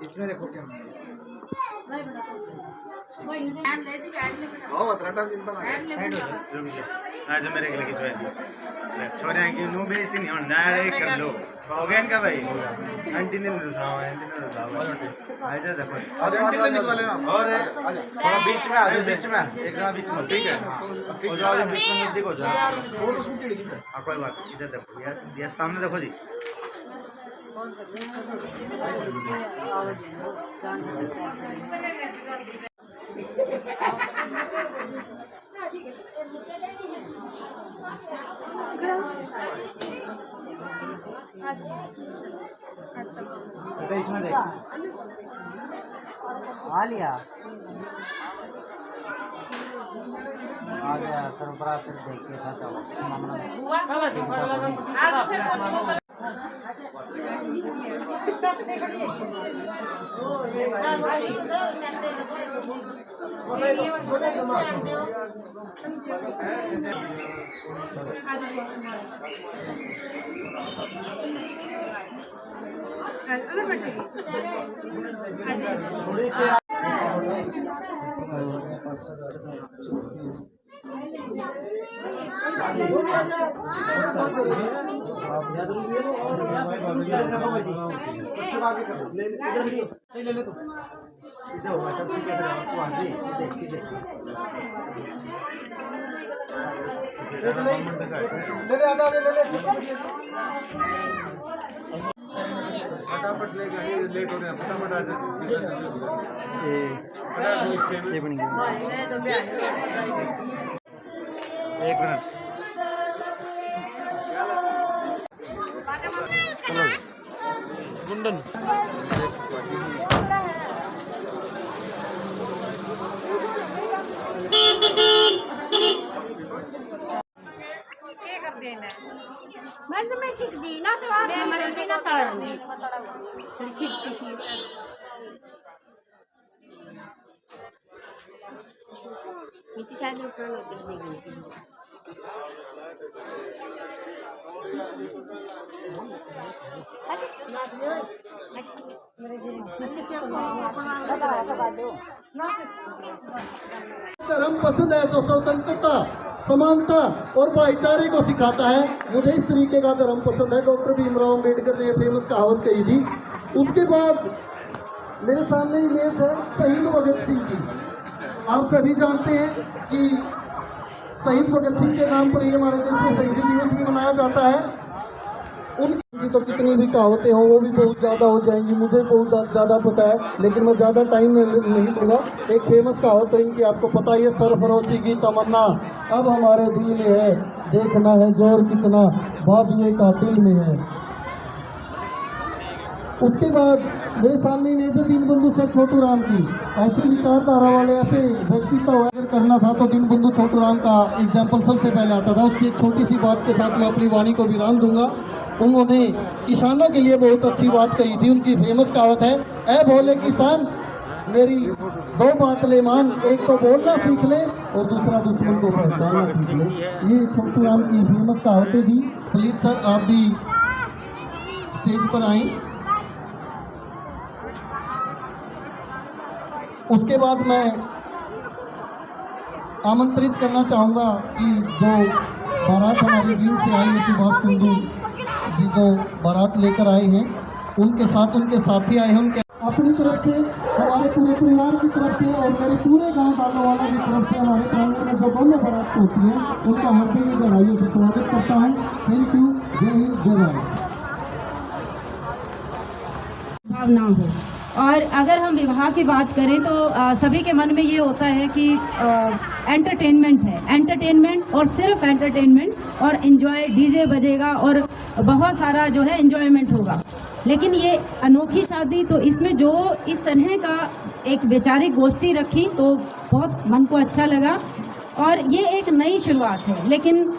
इसमें देखो क्या आज मेरे के लिए छोरे की नो बेइज्जती नहीं होना कर लो हो गया इनका भाई आंटी ने रुसावा आज देखो और थोड़ा बीच में आ जाओ बीच में एक जगह बीच में ठीक है हो जाओ बीच में नजदीक हो जाओ कोई बात इधर देखो ये सामने देखो जी इसमें देख आ लिया आ गया परंपरा फिर देख के था ले ले तो इधर होगा सब ठीक है फिर आपको आगे देख ले आधा ले फटाफट ले गाड़ी लेट हो रहे हैं फटाफट आ जाए ये बन गया एक मिनट गुंडन मैं ठीक दी ना तो मैं ना तड़ दी थोड़ी छिटती सी इतनी सारी ऊपर लग गई धर्म पसंद है जो स्वतंत्रता समानता और भाईचारे को सिखाता है। मुझे इस तरीके का धर्म पसंद है। डॉक्टर भीमराव अम्बेडकर ने फेमस कहावत कही थी। उसके बाद मेरे सामने इमेज है शहीद भगत सिंह की। आप सभी जानते हैं कि शहीद भगत सिंह के नाम पर ये हमारे देश में शहीदी दिवस भी मनाया जाता है। उनकी तो कितनी भी कहावतें हों वो भी बहुत ज़्यादा हो जाएंगी, मुझे बहुत ज़्यादा पता है, लेकिन मैं ज़्यादा टाइम नहीं दूंगा। एक फेमस कहावत है इनकी, आपको पता ही है, सरफरोशी की तमन्ना अब हमारे दिल में है, देखना है जोर कितना बाजुए कातिल में है। उसके बाद मेरे सामने मेजर दीनबंधु सर छोटू राम की ऐसी विचारधारा वाले ऐसे व्यक्तित्व अगर करना था तो दीनबंधु छोटू राम का एग्जाम्पल सबसे पहले आता था। उसकी एक छोटी सी बात के साथ मैं अपनी वाणी को विराम दूंगा। उन्होंने किसानों के लिए बहुत अच्छी बात कही थी। उनकी फेमस कहावत है, ऐ भोले किसान मेरी दो बात ले मान, एक तो बोलना सीख ले और दूसरा दुश्मन को पहचानना सीख ले। ये छोटू राम की फेमस कहावतें थी। प्लीज सर आप भी स्टेज पर आए। उसके बाद मैं आमंत्रित करना चाहूँगा कि जो बारात हमारी जींद से आई है, सुभाष कुंडू जी जो बारात लेकर आए हैं, उनके साथ उनके साथी आए हैं। उनके अपनी तरफ से, हमारे पूरे परिवार की तरफ से और मेरे पूरे गांव वालों वालों की तरफ से हमारे प्रांगण में जो दोनों बारात होती है उनका हार्दिक गहराइयों से स्वागत करता हूँ। Thank you. जय हिंद जय भारत। भावना हो। और अगर हम विवाह की बात करें तो सभी के मन में ये होता है कि एंटरटेनमेंट है, एंटरटेनमेंट और सिर्फ एंटरटेनमेंट और एंजॉय, डीजे बजेगा और बहुत सारा जो है एंजॉयमेंट होगा। लेकिन ये अनोखी शादी, तो इसमें जो इस तरह का एक वैचारिक गोष्ठी रखी तो बहुत मन को अच्छा लगा। और ये एक नई शुरुआत है, लेकिन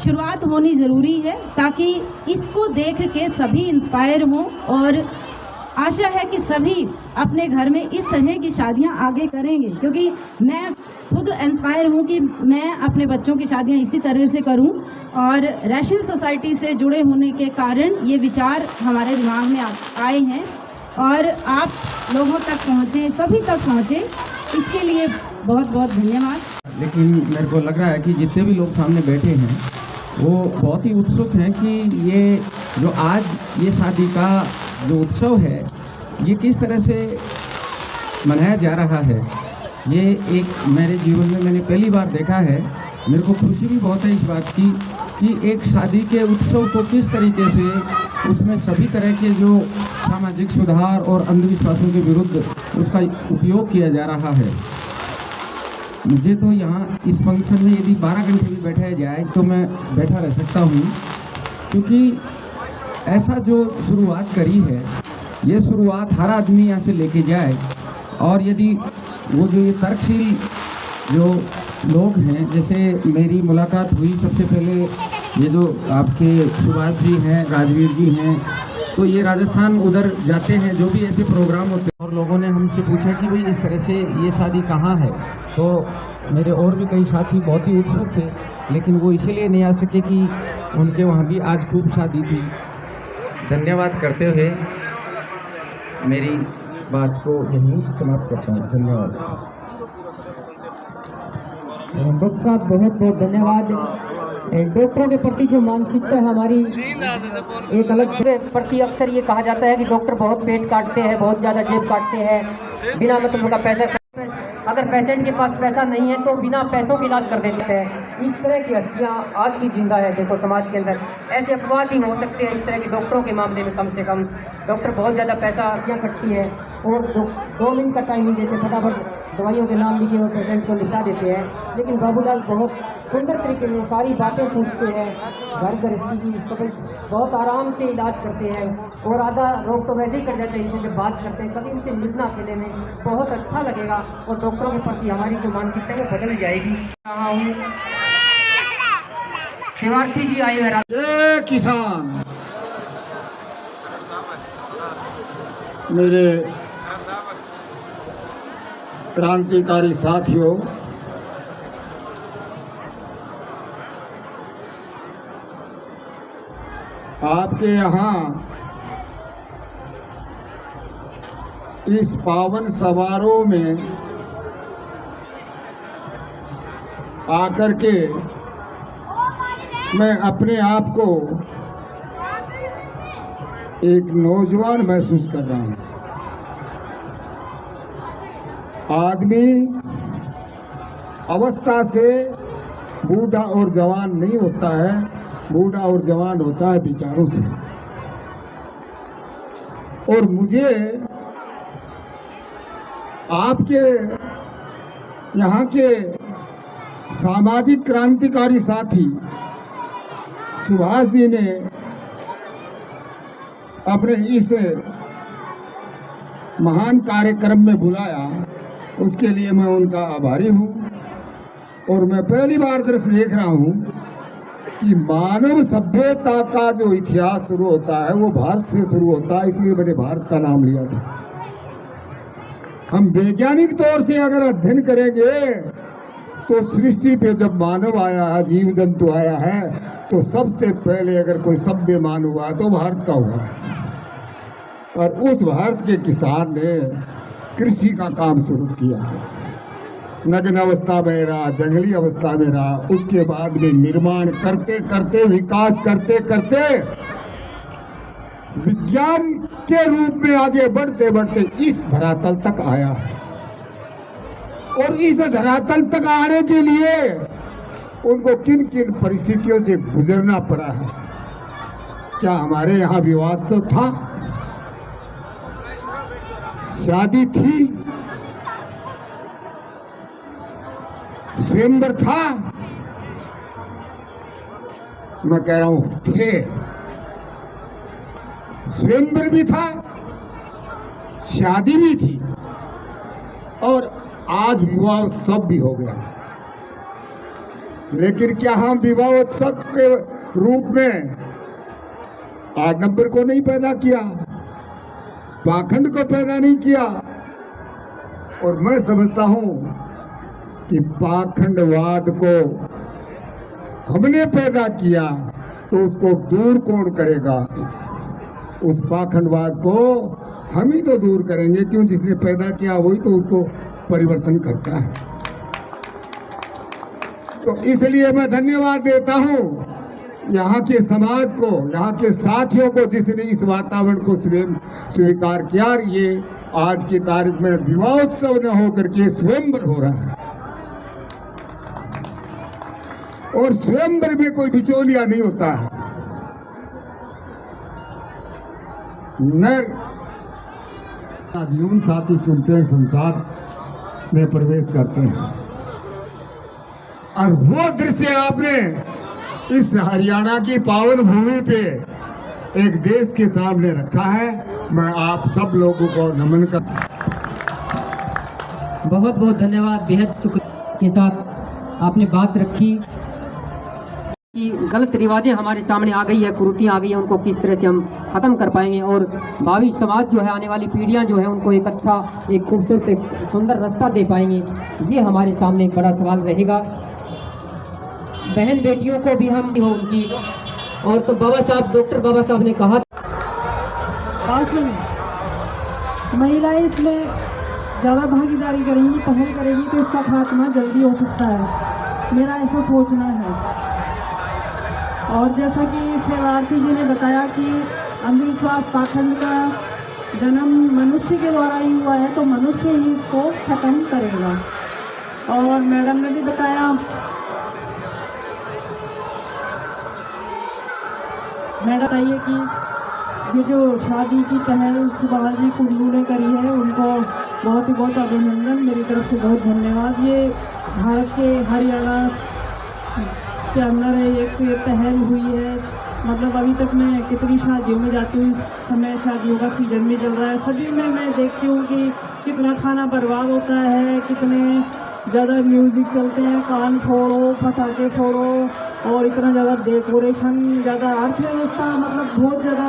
शुरुआत होनी ज़रूरी है ताकि इसको देख के सभी इंस्पायर हों और आशा है कि सभी अपने घर में इस तरह की शादियां आगे करेंगे, क्योंकि मैं खुद इंस्पायर हूं कि मैं अपने बच्चों की शादियां इसी तरह से करूं। और रशियन सोसाइटी से जुड़े होने के कारण ये विचार हमारे दिमाग में आए हैं और आप लोगों तक पहुँचे, सभी तक पहुँचे, इसके लिए बहुत बहुत धन्यवाद। लेकिन मेरे को लग रहा है कि जितने भी लोग सामने बैठे हैं वो बहुत ही उत्सुक हैं कि ये जो आज ये शादी का जो उत्सव है ये किस तरह से मनाया जा रहा है। ये एक मेरे जीवन में मैंने पहली बार देखा है। मेरे को खुशी भी बहुत है इस बात की कि एक शादी के उत्सव को किस तरीके से उसमें सभी तरह के जो सामाजिक सुधार और अंधविश्वासों के विरुद्ध उसका उपयोग किया जा रहा है। मुझे तो यहाँ इस फंक्शन में यदि 12 घंटे भी बैठाया जाए तो मैं बैठा रह सकता हूँ, क्योंकि ऐसा जो शुरुआत करी है ये शुरुआत हर आदमी यहाँ से लेके जाए। और यदि वो जो ये तर्कशील जो लोग हैं, जैसे मेरी मुलाकात हुई सबसे पहले ये जो आपके सुभाष जी हैं, राजवीर जी हैं, तो ये राजस्थान उधर जाते हैं जो भी ऐसे प्रोग्राम होते हैं, और लोगों ने हमसे पूछा कि भाई इस तरह से ये शादी कहाँ है। तो मेरे और भी कई साथी बहुत ही उत्सुक थे, लेकिन वो इसीलिए नहीं आ सके कि उनके वहाँ भी आज खूब शादी थी। धन्यवाद करते हुए मेरी बात को यहीं समाप्त करता हूँ। धन्यवाद। डॉक्टर बहुत बहुत धन्यवाद। डॉक्टरों के प्रति जो मानसिकता है हमारी एक अलग प्रति, अक्सर ये कहा जाता है कि डॉक्टर बहुत पेट काटते हैं, बहुत ज़्यादा जेब काटते हैं, बिना मतलब का पैसा, अगर पेशेंट के पास पैसा नहीं है तो बिना पैसों के इलाज कर देते हैं। इस तरह की हस्तियाँ आज भी जिंदा है। देखो समाज के अंदर ऐसे अपवाद ही हो सकते हैं। इस तरह के डॉक्टरों के मामले में कम से कम डॉक्टर बहुत ज़्यादा पैसा हस्तियाँ कटती है और 2 मिनट का टाइम नहीं देते, फटाफट दवाइयों के नाम लिखे और पेशेंट को लिखा देते हैं। लेकिन बाबूलाल बहुत सुंदर तरीके से सारी बातें पूछते हैं, घर गृहस्थी की सब बहुत आराम से इलाज करते हैं, और आधा रोग तो वैसे ही कर जाते हैं इनसे जब बात करते हैं। कभी इनसे मिलना अकेले में बहुत अच्छा लगेगा और डॉक्टरों के प्रति हमारी जो मानसिकता है वो बदल जाएगी। शिवार्थी जी आए हुए। जय किसान। मेरे क्रांतिकारी साथियों, आपके यहाँ इस पावन समारोह में आकर के मैं अपने आप को एक नौजवान महसूस कर रहा हूँ। आदमी अवस्था से बूढ़ा और जवान नहीं होता है, बूढ़ा और जवान होता है विचारों से। और मुझे आपके यहाँ के सामाजिक क्रांतिकारी साथी सुभाष जी ने अपने इस महान कार्यक्रम में बुलाया, उसके लिए मैं उनका आभारी हूँ। और मैं पहली बार दृश्य देख रहा हूँ कि मानव सभ्यता का जो इतिहास शुरू होता है वो भारत से शुरू होता है, इसलिए मैंने भारत का नाम लिया था। हम वैज्ञानिक तौर से अगर अध्ययन करेंगे तो सृष्टि पे जब मानव आया है, जीव जंतु आया है, तो सबसे पहले अगर कोई सभ्य मानव हुआ तो भारत का हुआ है। और उस भारत के किसान ने कृषि का काम शुरू किया है। नग्न अवस्था में रहा, जंगली अवस्था में रहा, उसके बाद में निर्माण करते करते, विकास करते करते विज्ञान के रूप में आगे बढ़ते बढ़ते इस धरातल तक आया है। और इस धरातल तक आने के लिए उनको किन किन परिस्थितियों से गुजरना पड़ा है। क्या हमारे यहाँ विवाह था, शादी थी, स्वयंवर था? मैं कह रहा हूं थे। स्वयंवर भी था, शादी भी थी, और आज विवाह उत्सव भी हो गया। लेकिन क्या हम विवाह उत्सव के रूप में 8 नंबर को नहीं पैदा किया? पाखंड को पैदा नहीं किया। और मैं समझता हूं कि पाखंडवाद को हमने पैदा किया तो उसको दूर कौन करेगा? उस पाखंडवाद को हम ही तो दूर करेंगे, क्यों? जिसने पैदा किया वही तो उसको परिवर्तन करता है। तो इसलिए मैं धन्यवाद देता हूं यहाँ के समाज को, यहाँ के साथियों को, जिसने इस वातावरण को स्वीकार किया। और ये आज की तारीख में विवाहोत्सव न होकर के स्वयंवर हो रहा है, और स्वयंवर में कोई बिचौलिया नहीं होता है। नर जीवन साथी चुनते हैं, संसार में प्रवेश करते हैं। और वो दृश्य आपने इस हरियाणा की पावन भूमि पे एक देश के सामने रखा है। मैं आप सब लोगों को नमन करता हूं। बहुत बहुत धन्यवाद। बेहद शुक्रिया के साथ आपने बात रखी कि गलत रिवाजें हमारे सामने आ गई है, कुरीतियाँ आ गई है, उनको किस तरह से हम ख़त्म कर पाएंगे और भावी समाज जो है, आने वाली पीढ़ियाँ जो है, उनको एक अच्छा, एक खूबसूरत, एक सुंदर रास्ता दे पाएंगे। ये हमारे सामने एक बड़ा सवाल रहेगा। बहन बेटियों को भी हम हो उनकी, और तो बाबा साहब, डॉक्टर बाबा साहब ने कहा महिलाएं इसमें ज़्यादा भागीदारी करेंगी, पहल करेगी तो इसका खात्मा जल्दी हो सकता है, मेरा ऐसा सोचना है। और जैसा कि सेवार्थी जी ने बताया कि अंधविश्वास पाखंड का जन्म मनुष्य के द्वारा ही हुआ है, तो मनुष्य ही इसको खत्म करेगा। और मैडम ने भी बताया, मैडम बताइए कि ये जो शादी की पहल सुभाष जी कुंडू ने करी है, उनको बहुत अभिनंदन, मेरी तरफ से बहुत धन्यवाद। ये भारत के हरियाणा के अंदर है, एक पहल हुई है। मतलब अभी तक मैं कितनी शादियों में जाती हूँ, इस समय शादियों का सीजन भी चल रहा है, सभी में मैं देखती हूँ कि कितना खाना बर्बाद होता है, कितने ज़्यादा म्यूज़िक चलते हैं, कान फोड़ो, पटाखे फोड़ो, और इतना ज़्यादा डेकोरेशन, ज़्यादा अर्थव्यवस्था मतलब बहुत ज़्यादा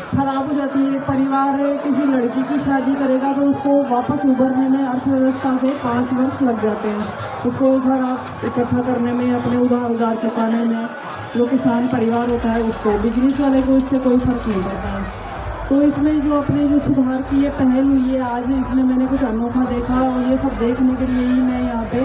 खराब हो जाती है। परिवार किसी लड़की की शादी करेगा तो उसको वापस उभरने में अर्थव्यवस्था से 5 वर्ष लग जाते हैं, उसको घर आप इकट्ठा करने में, अपने उधार चुकाने में। जो किसान परिवार होता है उसको, बिजनेस वाले को इससे कोई फर्क नहीं पड़ता है। तो इसमें जो अपने जो सुधार की ये पहल हुई है आज, इसमें मैंने कुछ अनोखा देखा, और ये सब देखने के लिए ही मैं यहाँ पे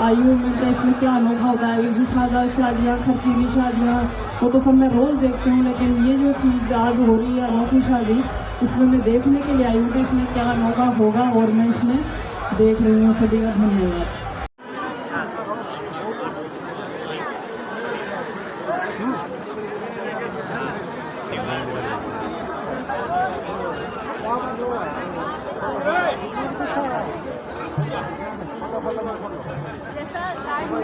आई हूँ। मैं तो इसमें क्या अनोखा होता है, इसमें सादा शादियाँ, खर्चीली शादियाँ, वो तो सब मैं रोज़ देखती हूँ, लेकिन ये जो चीज़ आज हो रही है अनोखी शादी, इसमें मैं देखने के लिए आई हूँ कि इसमें क्या अनोखा होगा, और मैं इसमें देख रही हूँ। सभी का धन्यवाद। जैसा कार्ड में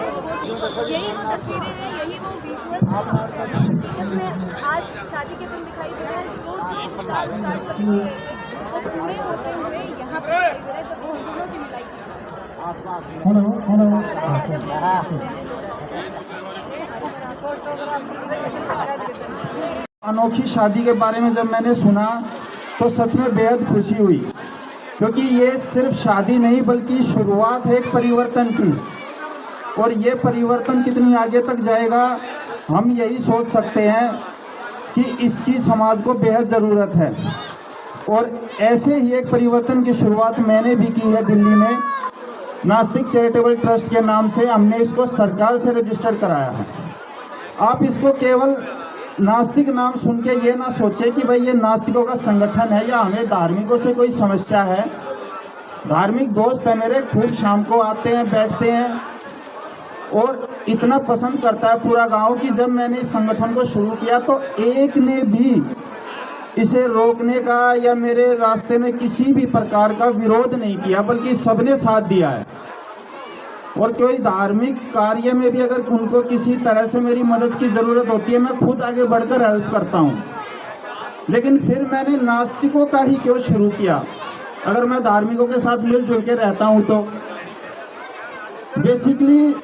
यही वो तस्वीरें हैं, यही वो विजुअल्स जिसमें आज शादी के दिन दिखाई दे रहा है, वो जो 50 कार्ड पर लिखे गए थे वो पूरे होते हुए यहाँ पर दिखाई दे रहे हैं, जब उन दोनों की मिलाई की जाए। अनोखी शादी के बारे में जब मैंने सुना तो सच में बेहद खुशी हुई, क्योंकि ये सिर्फ शादी नहीं बल्कि शुरुआत है एक परिवर्तन की, और ये परिवर्तन कितनी आगे तक जाएगा हम यही सोच सकते हैं कि इसकी समाज को बेहद ज़रूरत है। और ऐसे ही एक परिवर्तन की शुरुआत मैंने भी की है दिल्ली में, नास्तिक चैरिटेबल ट्रस्ट के नाम से हमने इसको सरकार से रजिस्टर कराया है। आप इसको केवल नास्तिक नाम सुन के ये ना सोचें कि भाई ये नास्तिकों का संगठन है या हमें धार्मिकों से कोई समस्या है। धार्मिक दोस्त है मेरे, खूब शाम को आते हैं, बैठते हैं, और इतना पसंद करता है पूरा गांव कि जब मैंने इस संगठन को शुरू किया तो एक ने भी इसे रोकने का या मेरे रास्ते में किसी भी प्रकार का विरोध नहीं किया, बल्कि सबने साथ दिया है। और कोई धार्मिक कार्य में भी अगर उनको किसी तरह से मेरी मदद की ज़रूरत होती है, मैं खुद आगे बढ़कर हेल्प करता हूँ। लेकिन फिर मैंने नास्तिकों का ही क्यों शुरू किया, अगर मैं धार्मिकों के साथ मिलजुल के रहता हूँ तो। बेसिकली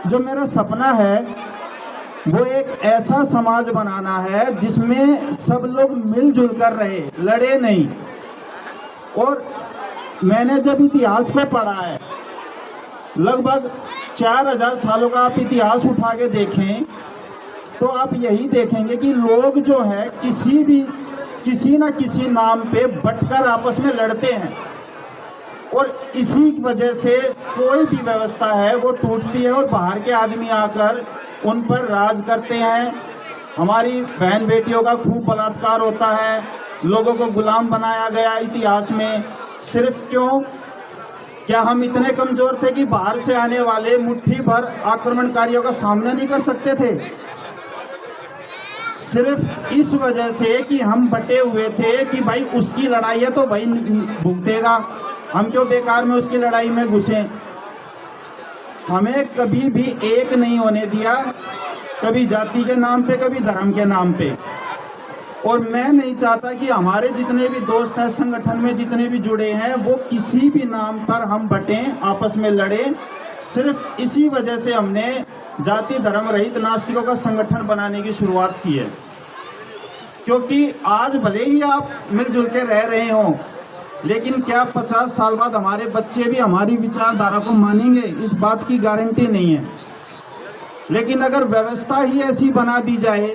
जो मेरा सपना है वो एक ऐसा समाज बनाना है जिसमें सब लोग मिलजुल कर रहे, लड़े नहीं। और मैंने जब इतिहास को पढ़ा है, लगभग 4000 सालों का आप इतिहास उठा के देखें तो आप यही देखेंगे कि लोग जो है किसी न किसी नाम पे बटकर आपस में लड़ते हैं, और इसी वजह से कोई भी व्यवस्था है वो टूटती है और बाहर के आदमी आकर उन पर राज करते हैं। हमारी बहन बेटियों का खूब बलात्कार होता है, लोगों को गुलाम बनाया गया इतिहास में। सिर्फ क्यों? क्या हम इतने कमजोर थे कि बाहर से आने वाले मुट्ठी भर आक्रमणकारियों का सामना नहीं कर सकते थे? सिर्फ इस वजह से कि हम बटे हुए थे कि भाई उसकी लड़ाई है तो भाई भुगतेगा, हम क्यों बेकार में उसकी लड़ाई में घुसें। हमें कभी भी एक नहीं होने दिया, कभी जाति के नाम पे, कभी धर्म के नाम पे। और मैं नहीं चाहता कि हमारे जितने भी दोस्त हैं, संगठन में जितने भी जुड़े हैं, वो किसी भी नाम पर हम बटें, आपस में लड़ें। सिर्फ इसी वजह से हमने जाति धर्म रहित नास्तिकों का संगठन बनाने की शुरुआत की है। क्योंकि आज भले ही आप मिलजुल के रह रहे हों, लेकिन क्या 50 साल बाद हमारे बच्चे भी हमारी विचारधारा को मानेंगे, इस बात की गारंटी नहीं है। लेकिन अगर व्यवस्था ही ऐसी बना दी जाए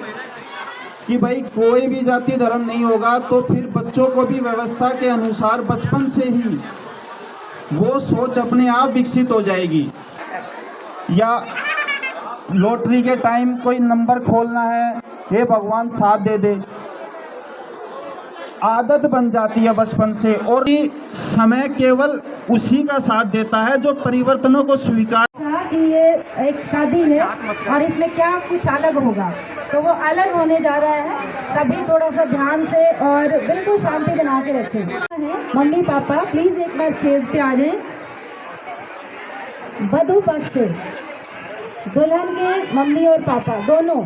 कि भाई कोई भी जाति धर्म नहीं होगा, तो फिर बच्चों को भी व्यवस्था के अनुसार बचपन से ही वो सोच अपने आप विकसित हो जाएगी। या लॉटरी के टाइम कोई नंबर खोलना है, हे भगवान साथ दे दे, आदत बन जाती है बचपन से। और समय केवल उसी का साथ देता है जो परिवर्तनों को स्वीकार। कि ये एक शादी है और इसमें क्या कुछ अलग होगा, तो वो अलग होने जा रहा है। सभी थोड़ा सा ध्यान से और बिल्कुल शांति बना के रखें। मम्मी पापा प्लीज एक बार स्टेज पे आ जाएं। वधू पक्ष, दुल्हन के मम्मी और पापा दोनों,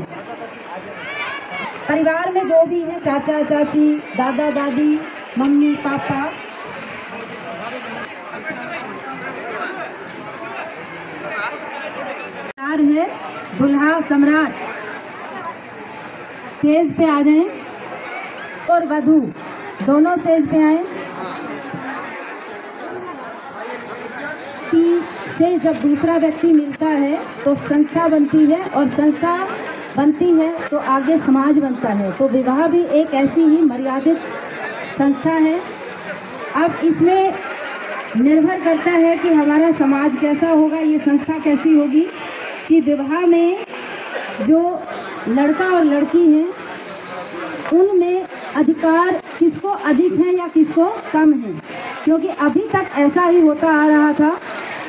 परिवार में जो भी है, चाचा चाची, दादा दादी, मम्मी पापा, है दुल्हा सम्राट स्टेज पे आ जाएं और वधू दोनों स्टेज पे आए। कि से जब दूसरा व्यक्ति मिलता है तो संस्था बनती है, और संस्था बनती है तो आगे समाज बनता है। तो विवाह भी एक ऐसी ही मर्यादित संस्था है। अब इसमें निर्भर करता है कि हमारा समाज कैसा होगा, ये संस्था कैसी होगी। कि विवाह में जो लड़का और लड़की हैं उनमें अधिकार किसको अधिक है या किसको कम है, क्योंकि अभी तक ऐसा ही होता आ रहा था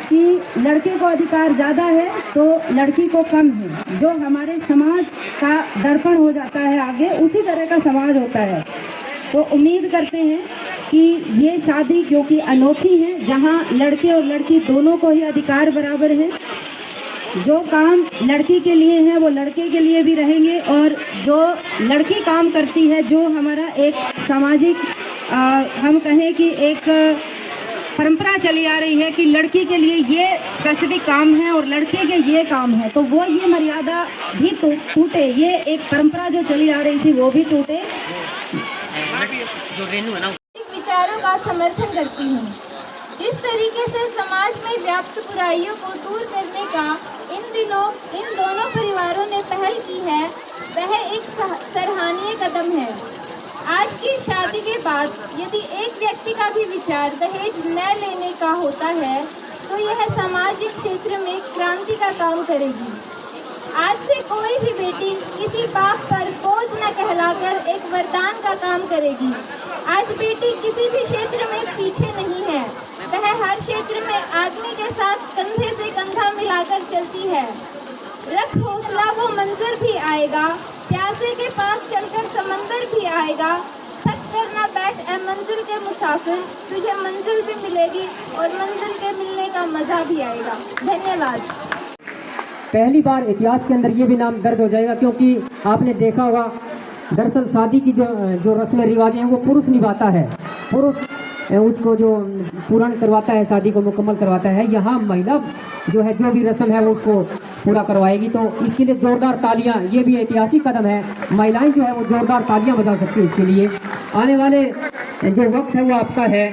कि लड़के को अधिकार ज़्यादा है तो लड़की को कम है। जो हमारे समाज का दर्पण हो जाता है आगे, उसी तरह का समाज होता है। तो उम्मीद करते हैं कि ये शादी जो कि अनोखी है, जहाँ लड़के और लड़की दोनों को ही अधिकार बराबर है, जो काम लड़की के लिए है वो लड़के के लिए भी रहेंगे, और जो लड़की काम करती है, जो हमारा एक सामाजिक हम कहें कि एक परंपरा चली आ रही है कि लड़की के लिए ये स्पेसिफिक काम है और लड़के के ये काम है, तो वो ये मर्यादा भी टूटे, ये एक परंपरा जो चली आ रही थी वो भी टूटे। विचारों का समर्थन करती हूँ। जिस तरीके से समाज में व्याप्त बुराइयों को दूर करने का इन दिनों इन दोनों परिवारों ने पहल की है, वह एक सराहनीय कदम है। आज की शादी के बाद यदि एक व्यक्ति का भी विचार दहेज न लेने का होता है तो यह सामाजिक क्षेत्र में क्रांति का काम करेगी। आज से कोई भी बेटी किसी बाप पर बोझ न कहलाकर एक वरदान का काम करेगी। आज बेटी किसी भी क्षेत्र में पीछे नहीं है, वह हर क्षेत्र में आदमी के साथ कंधे से कंधा मिलाकर चलती है। रख हौसला, वो मंजर भी आएगा, प्यासे के पास चलकर समंदर भी आएगा। थक कर न बैठ ए मंजिल के मुसाफिर, तुझे मंजिल भी मिलेगी और मंजिल के मिलने का मजा भी आएगा। धन्यवाद। पहली बार इतिहास के अंदर ये भी नाम दर्ज हो जाएगा, क्योंकि आपने देखा होगा दरअसल शादी की जो रस्में रिवाजें हैं वो पुरुष निभाता है, पुरुष उसको जो पूर्ण करवाता है, शादी को मुकम्मल करवाता है। यहाँ महिला जो है जो भी रस्म है वो उसको पूरा करवाएगी। तो इसके लिए जोरदार तालियां, ये भी ऐतिहासिक कदम है। महिलाएं जो है वो जोरदार तालियां बजा सकती है इसके लिए। आने वाले जो वक्त है वो आपका है।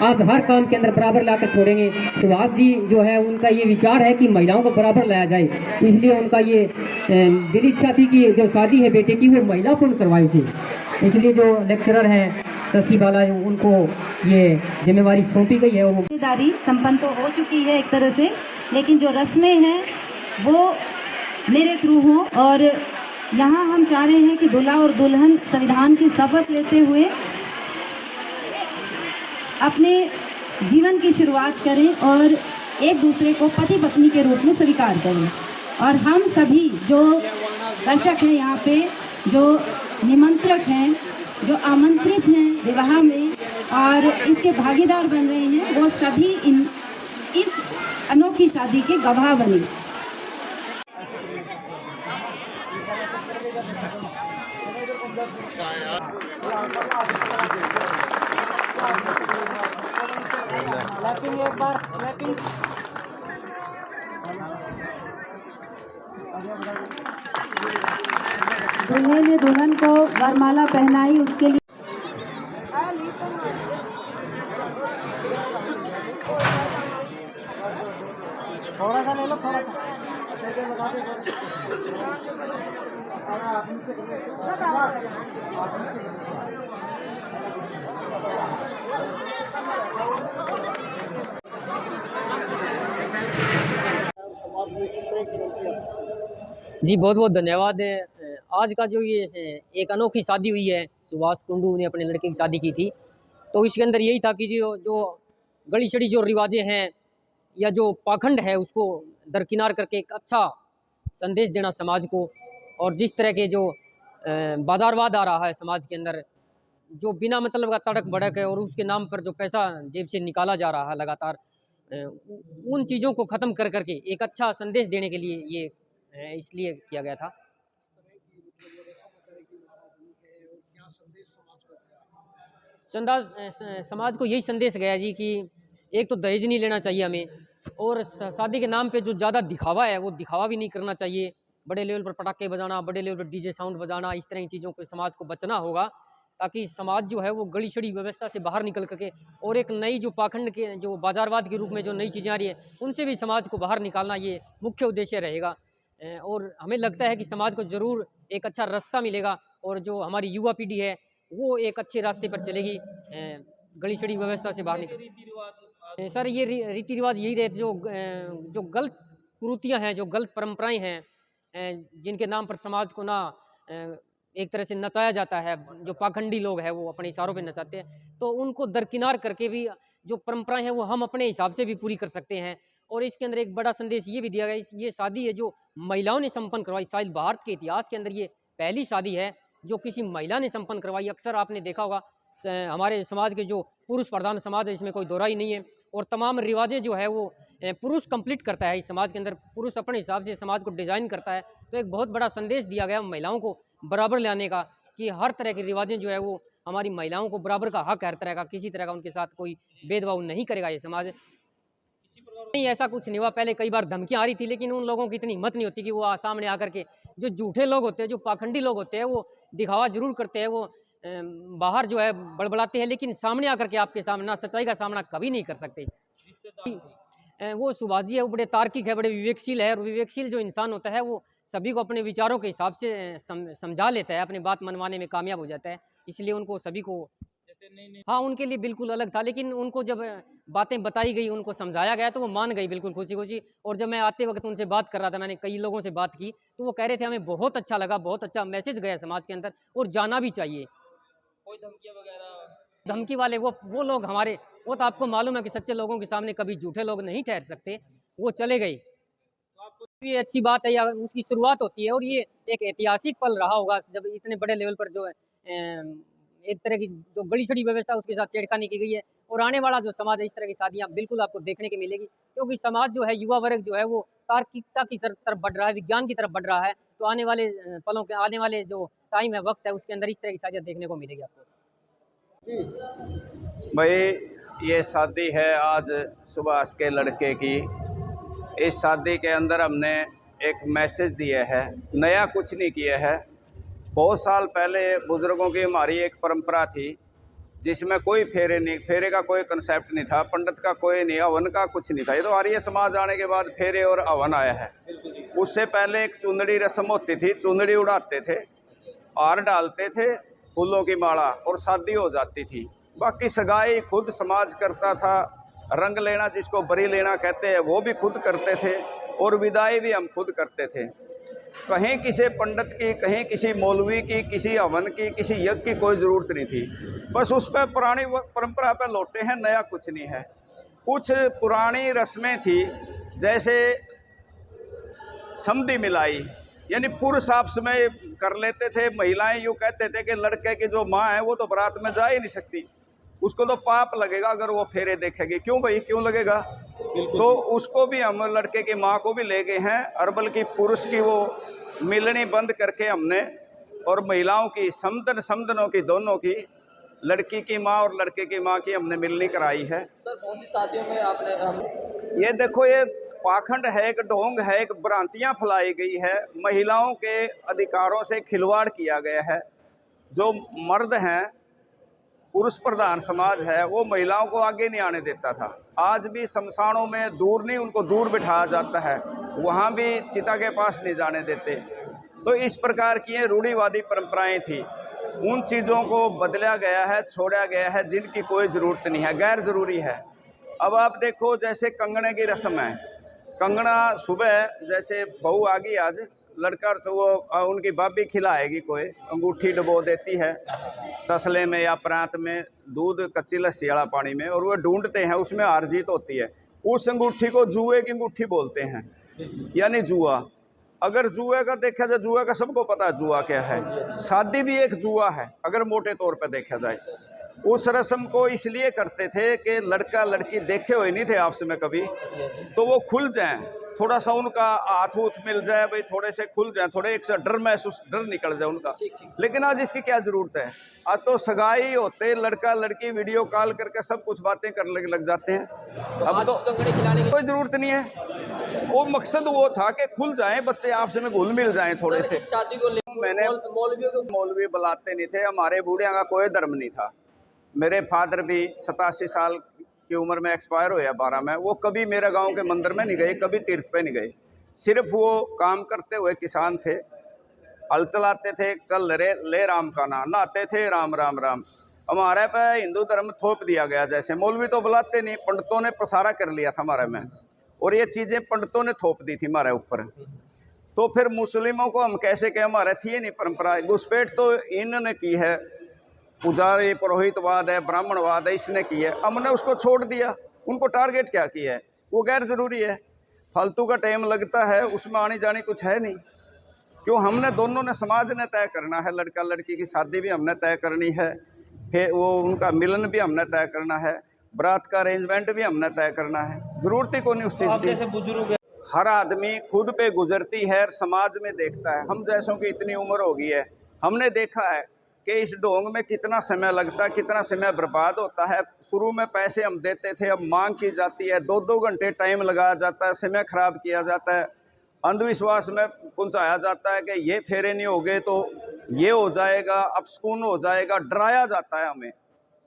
आप हर काम के अंदर बराबर लाकर छोड़ेंगे। सुभाष जी जो है उनका ये विचार है कि महिलाओं को बराबर लाया जाए, इसलिए उनका ये दिली इच्छा थी कि जो शादी है बेटे की वो महिला पूर्ण करवाई थी। इसलिए जो लेक्चरर हैं शशि बाला उनको ये जिम्मेवारी सौंपी गई है। वो जिम्मेदारी संपन्न तो हो चुकी है एक तरह से, लेकिन जो रस्में हैं वो मेरे थ्रू हों। और यहाँ हम चाह रहे हैं कि दूल्हा और दुल्हन संविधान की शपथ लेते हुए अपने जीवन की शुरुआत करें और एक दूसरे को पति पत्नी के रूप में स्वीकार करें। और हम सभी जो दर्शक हैं यहाँ पे, जो निमंत्रक हैं, जो आमंत्रित हैं विवाह में और इसके भागीदार बन रहे हैं, वो सभी इस अनोखी शादी के गवाह बने। दूल्हे ने दुल्हन को वरमाला पहनाई, उसके लिए थोड़ा सा ले लो, थोड़ा सा लगा दे। जी बहुत बहुत धन्यवाद। आज का जो ये एक अनोखी शादी हुई है, सुभाष कुंडू ने अपने लड़के की शादी की थी, तो इसके अंदर यही था कि जो गली छड़ी जो रिवाजें हैं या जो पाखंड है उसको दरकिनार करके एक अच्छा संदेश देना समाज को। और जिस तरह के जो बाजारवाद आ रहा है समाज के अंदर, जो बिना मतलब का तड़क भड़क है और उसके नाम पर जो पैसा जेब से निकाला जा रहा है लगातार, उन चीज़ों को ख़त्म कर करके एक अच्छा संदेश देने के लिए ये इसलिए किया गया था। समाज को यही संदेश गया जी कि एक तो दहेज नहीं लेना चाहिए हमें, और शादी के नाम पे जो ज़्यादा दिखावा है वो दिखावा भी नहीं करना चाहिए। बड़े लेवल पर पटाखे बजाना, बड़े लेवल पर डीजे साउंड बजाना, इस तरह की चीज़ों को समाज को बचना होगा, ताकि समाज जो है वो गली छड़ी व्यवस्था से बाहर निकल करके और एक नई जो पाखंड के जो बाजारवाद के रूप में जो नई चीज़ें आ रही है उनसे भी समाज को बाहर निकालना ये मुख्य उद्देश्य रहेगा। और हमें लगता है कि समाज को ज़रूर एक अच्छा रास्ता मिलेगा और जो हमारी युवा पीढ़ी है वो एक अच्छे रास्ते पर चलेगी, गली छड़ी व्यवस्था से बाहर निकल। सर ये रीति रिवाज यही रहे जो गलत कुरीतियाँ हैं, जो गलत परंपराएं हैं, जिनके नाम पर समाज को ना एक तरह से नचाया जाता है, जो पाखंडी लोग हैं वो अपने इशारों पे नचाते हैं, तो उनको दरकिनार करके भी जो परंपराएं हैं वो हम अपने हिसाब से भी पूरी कर सकते हैं। और इसके अंदर एक बड़ा संदेश ये भी दिया गया, ये शादी है जो महिलाओं ने संपन्न करवाई, शायद भारत के इतिहास के अंदर ये पहली शादी है जो किसी महिला ने संपन्न करवाई। अक्सर आपने देखा होगा हमारे समाज के जो पुरुष प्रधान समाज है, इसमें कोई दोहरा ही नहीं है, और तमाम रिवाजें जो है वो पुरुष कंप्लीट करता है। इस समाज के अंदर पुरुष अपने हिसाब से समाज को डिज़ाइन करता है। तो एक बहुत बड़ा संदेश दिया गया महिलाओं को बराबर लाने का, कि हर तरह के रिवाजें जो है वो हमारी महिलाओं को बराबर का हक है, हर तरह का, किसी तरह का उनके साथ कोई भेदभाव नहीं करेगा ये समाज। नहीं, ऐसा कुछ नहीं हुआ। पहले कई बार धमकियाँ आ रही थी, लेकिन उन लोगों की इतनी हिम्मत नहीं होती कि वो सामने आकर के, जो झूठे लोग होते हैं, जो पाखंडी लोग होते हैं, वो दिखावा जरूर करते हैं, वो बाहर जो है बड़बड़ाते हैं, लेकिन सामने आकर के आपके सामने ना सच्चाई का सामना कभी नहीं कर सकते। वो सुभाष जी है, वो बड़े तार्किक है, बड़े विवेकशील है, और विवेकशील जो इंसान होता है वो सभी को अपने विचारों के हिसाब से समझा लेता है, अपनी बात मनवाने में कामयाब हो जाता है। इसलिए उनको सभी को, हाँ, उनके लिए बिल्कुल अलग था, लेकिन उनको जब बातें बताई गई, उनको समझाया गया तो वो मान गई बिल्कुल खुशी खुशी। और जब मैं आते वक्त उनसे बात कर रहा था, मैंने कई लोगों से बात की, तो वो कह रहे थे हमें बहुत अच्छा लगा, बहुत अच्छा मैसेज गया समाज के अंदर और जाना भी चाहिए। कोई धमकियाँ वगैरह, धमकी वाले वो लोग हमारे, वो तो आपको मालूम है कि सच्चे लोगों के सामने कभी झूठे लोग नहीं ठहर सकते, वो चले गए। ये अच्छी बात है, या उसकी शुरुआत होती है, और ये एक ऐतिहासिक पल रहा होगा जब इतने बड़े लेवल पर जो है एक तरह की जो गली छड़ी व्यवस्था उसके साथ छेड़खानी की गई है। और आने वाला जो समाज है, इस तरह की शादियाँ बिल्कुल आपको देखने की मिलेगी, क्योंकि समाज जो है, युवा वर्ग जो है वो तार्किकता की तरफ बढ़ रहा है, विज्ञान की तरफ बढ़ रहा है। तो आने वाले पलों के, आने वाले जो टाइम है, वक्त है, उसके अंदर इस तरह की शादियाँ देखने को मिलेगी आपको। भाई ये शादी है आज सुभाष के लड़के की। इस शादी के अंदर हमने एक मैसेज दिया है, नया कुछ नहीं किया है। बहुत साल पहले बुज़ुर्गों की हमारी एक परंपरा थी जिसमें कोई फेरे का कोई कंसेप्ट नहीं था, पंडित का कोई नहीं, हवन का कुछ नहीं था। ये तो आर्य समाज आने के बाद फेरे और हवन आया है। उससे पहले एक चुंदड़ी रस्म होती थी, चुंदड़ी उड़ाते थे, हार डालते थे, फूलों की माला, और शादी हो जाती थी। बाकी सगाई खुद समाज करता था, रंग लेना जिसको बरी लेना कहते हैं वो भी खुद करते थे, और विदाई भी हम खुद करते थे। कहीं किसी पंडित की, कहीं किसी मौलवी की, किसी हवन की, किसी यज्ञ की कोई ज़रूरत नहीं थी। बस उस पर पुरानी परंपरा पे लौटे हैं, नया कुछ नहीं है। कुछ पुरानी रस्में थी, जैसे समधी मिलाई, यानी पुरुष आपस में कर लेते थे। महिलाएं यूँ कहते थे कि लड़के की जो माँ है वो तो बारात में जा ही नहीं सकती, उसको तो पाप लगेगा अगर वो फेरे देखेगी। क्यों भाई, क्यों लगेगा? तो उसको भी हम लड़के की माँ को भी ले गए हैं, और बल्कि पुरुष की वो मिलनी बंद करके हमने, और महिलाओं की समधनों की, दोनों की, लड़की की माँ और लड़के की माँ की हमने मिलनी कराई है। सर कौन सी शादियों में आपने ये देखो, ये पाखंड है, एक ढोंग है, एक भ्रांतियाँ फैलाई गई है, महिलाओं के अधिकारों से खिलवाड़ किया गया है। जो मर्द हैं, पुरुष प्रधान समाज है, वो महिलाओं को आगे नहीं आने देता था। आज भी शमशानों में दूर नहीं, उनको दूर बिठाया जाता है, वहाँ भी चिता के पास नहीं जाने देते। तो इस प्रकार की ये रूढ़िवादी परंपराएं थी, उन चीज़ों को बदला गया है, छोड़ा गया है, जिनकी कोई ज़रूरत नहीं है, गैर ज़रूरी है। अब आप देखो, जैसे कंगने की रस्म है, कंगना सुबह जैसे बहू आ गई आज, लड़का तो वो उनकी भाभी खिलाएगी, कोई अंगूठी डुबो देती है तसले में या प्रांत में, दूध कच्ची लस्सी वाला पानी में, और वो ढूंढते हैं, उसमें हार जीत होती है। उस अंगूठी को जुए की अंगूठी बोलते हैं, यानी जुआ। अगर जुए का देखा जाए, जुआ का सबको पता है जुआ क्या है। शादी भी एक जुआ है अगर मोटे तौर पर देखा जाए। उस रस्म को इसलिए करते थे कि लड़का लड़की देखे हुए नहीं थे आपस में कभी, तो वो खुल जाएं, थोड़ा सा उनका हाथ उथ मिल जाए भाई, थोड़े से खुल जाए, थोड़े एक से डर निकल जाए उनका। लेकिन आज इसकी क्या जरूरत है? आज तो सगाई होते, लड़का लड़की वीडियो कॉल करके सब कुछ बातें करने लग जाते हैं। अब तो कोई जरूरत नहीं है। वो मकसद वो था कि खुल जाएं बच्चे, आपस में घुल मिल जाएं थोड़े से। शादी को मैंने मौलवी बुलाते नहीं थे, हमारे बूढ़े का कोई धर्म नहीं था। मेरे फादर भी 87 साल की उम्र में एक्सपायर हुए 12 में। वो कभी मेरे गांव के मंदिर में नहीं गए, कभी तीर्थ पे नहीं गए। सिर्फ वो काम करते हुए किसान थे, हल चलाते थे, चल रहे ले राम का नाम, नहाते थे राम राम राम। हमारे पे हिंदू धर्म थोप दिया गया, जैसे मौलवी तो बुलाते नहीं, पंडितों ने पसारा कर लिया था हमारे में, और ये चीज़ें पंडितों ने थोप दी थी हमारे ऊपर। तो फिर मुस्लिमों को हम कैसे कहें, हमारे थी नहीं परंपरा। घुसपैठ तो इन्होंने की है, पुजारी पुरोहितवाद है, ब्राह्मणवाद है, इसने की है, हमने उसको छोड़ दिया। उनको टारगेट क्या किया है? वो गैर जरूरी है, फालतू का टाइम लगता है, उसमें आनी जानी कुछ है नहीं। क्यों? हमने दोनों ने, समाज ने तय करना है, लड़का लड़की की शादी भी हमने तय करनी है, फिर वो उनका मिलन भी हमने तय करना है, बारात का अरेंजमेंट भी हमने तय करना है। जरूरत ही को नहीं उस चीज़ की। जैसे बुजुर्ग हर आदमी खुद पे गुजरती है और समाज में देखता है। हम जैसों की इतनी उम्र हो गई है, हमने देखा है कि इस ढोंग में कितना समय लगता है, कितना समय बर्बाद होता है। शुरू में पैसे हम देते थे, अब मांग की जाती है, 2-2 घंटे टाइम लगाया जाता है, समय खराब किया जाता है, अंधविश्वास में पहुंचाया जाता है कि ये फेरे नहीं हो गए तो ये हो जाएगा, अपशकुन हो जाएगा, डराया जाता है हमें।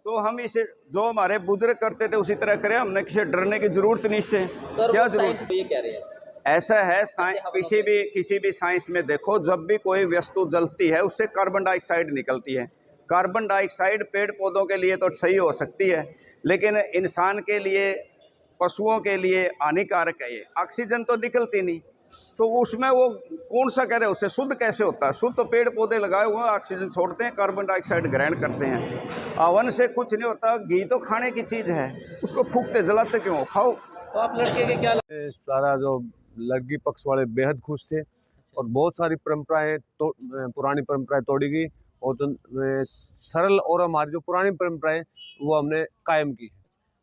तो हम इसे, जो हमारे बुजुर्ग करते थे उसी तरह करें, हमने किसी डरने की जरूरत नहीं। इससे क्या जरूरत? ये कह रहे हैं ऐसा है, किसी भी साइंस में देखो, जब भी कोई वस्तु जलती है उससे कार्बन डाइऑक्साइड निकलती है। कार्बन डाइऑक्साइड पेड़ पौधों के लिए तो सही हो सकती है, लेकिन इंसान के लिए, पशुओं के लिए हानिकारक है। ये ऑक्सीजन तो निकलती नहीं, तो उसमें वो कौन सा कह रहे हैं, उससे शुद्ध कैसे होता है? शुद्ध तो पेड़ पौधे लगाए हुए हैं, ऑक्सीजन छोड़ते हैं, कार्बन डाइऑक्साइड ग्रहण करते हैं। हवन से कुछ नहीं होता। घी तो खाने की चीज़ है, उसको फूकते जलाते क्यों? खाओ। तो आप लड़के के क्या सारा जो लड़की पक्ष वाले बेहद खुश थे, और बहुत सारी परंपराएं तो पुरानी परंपराएं तोड़ी गई, और जो सरल और हमारी जो पुरानी परंपराएं वो हमने कायम की।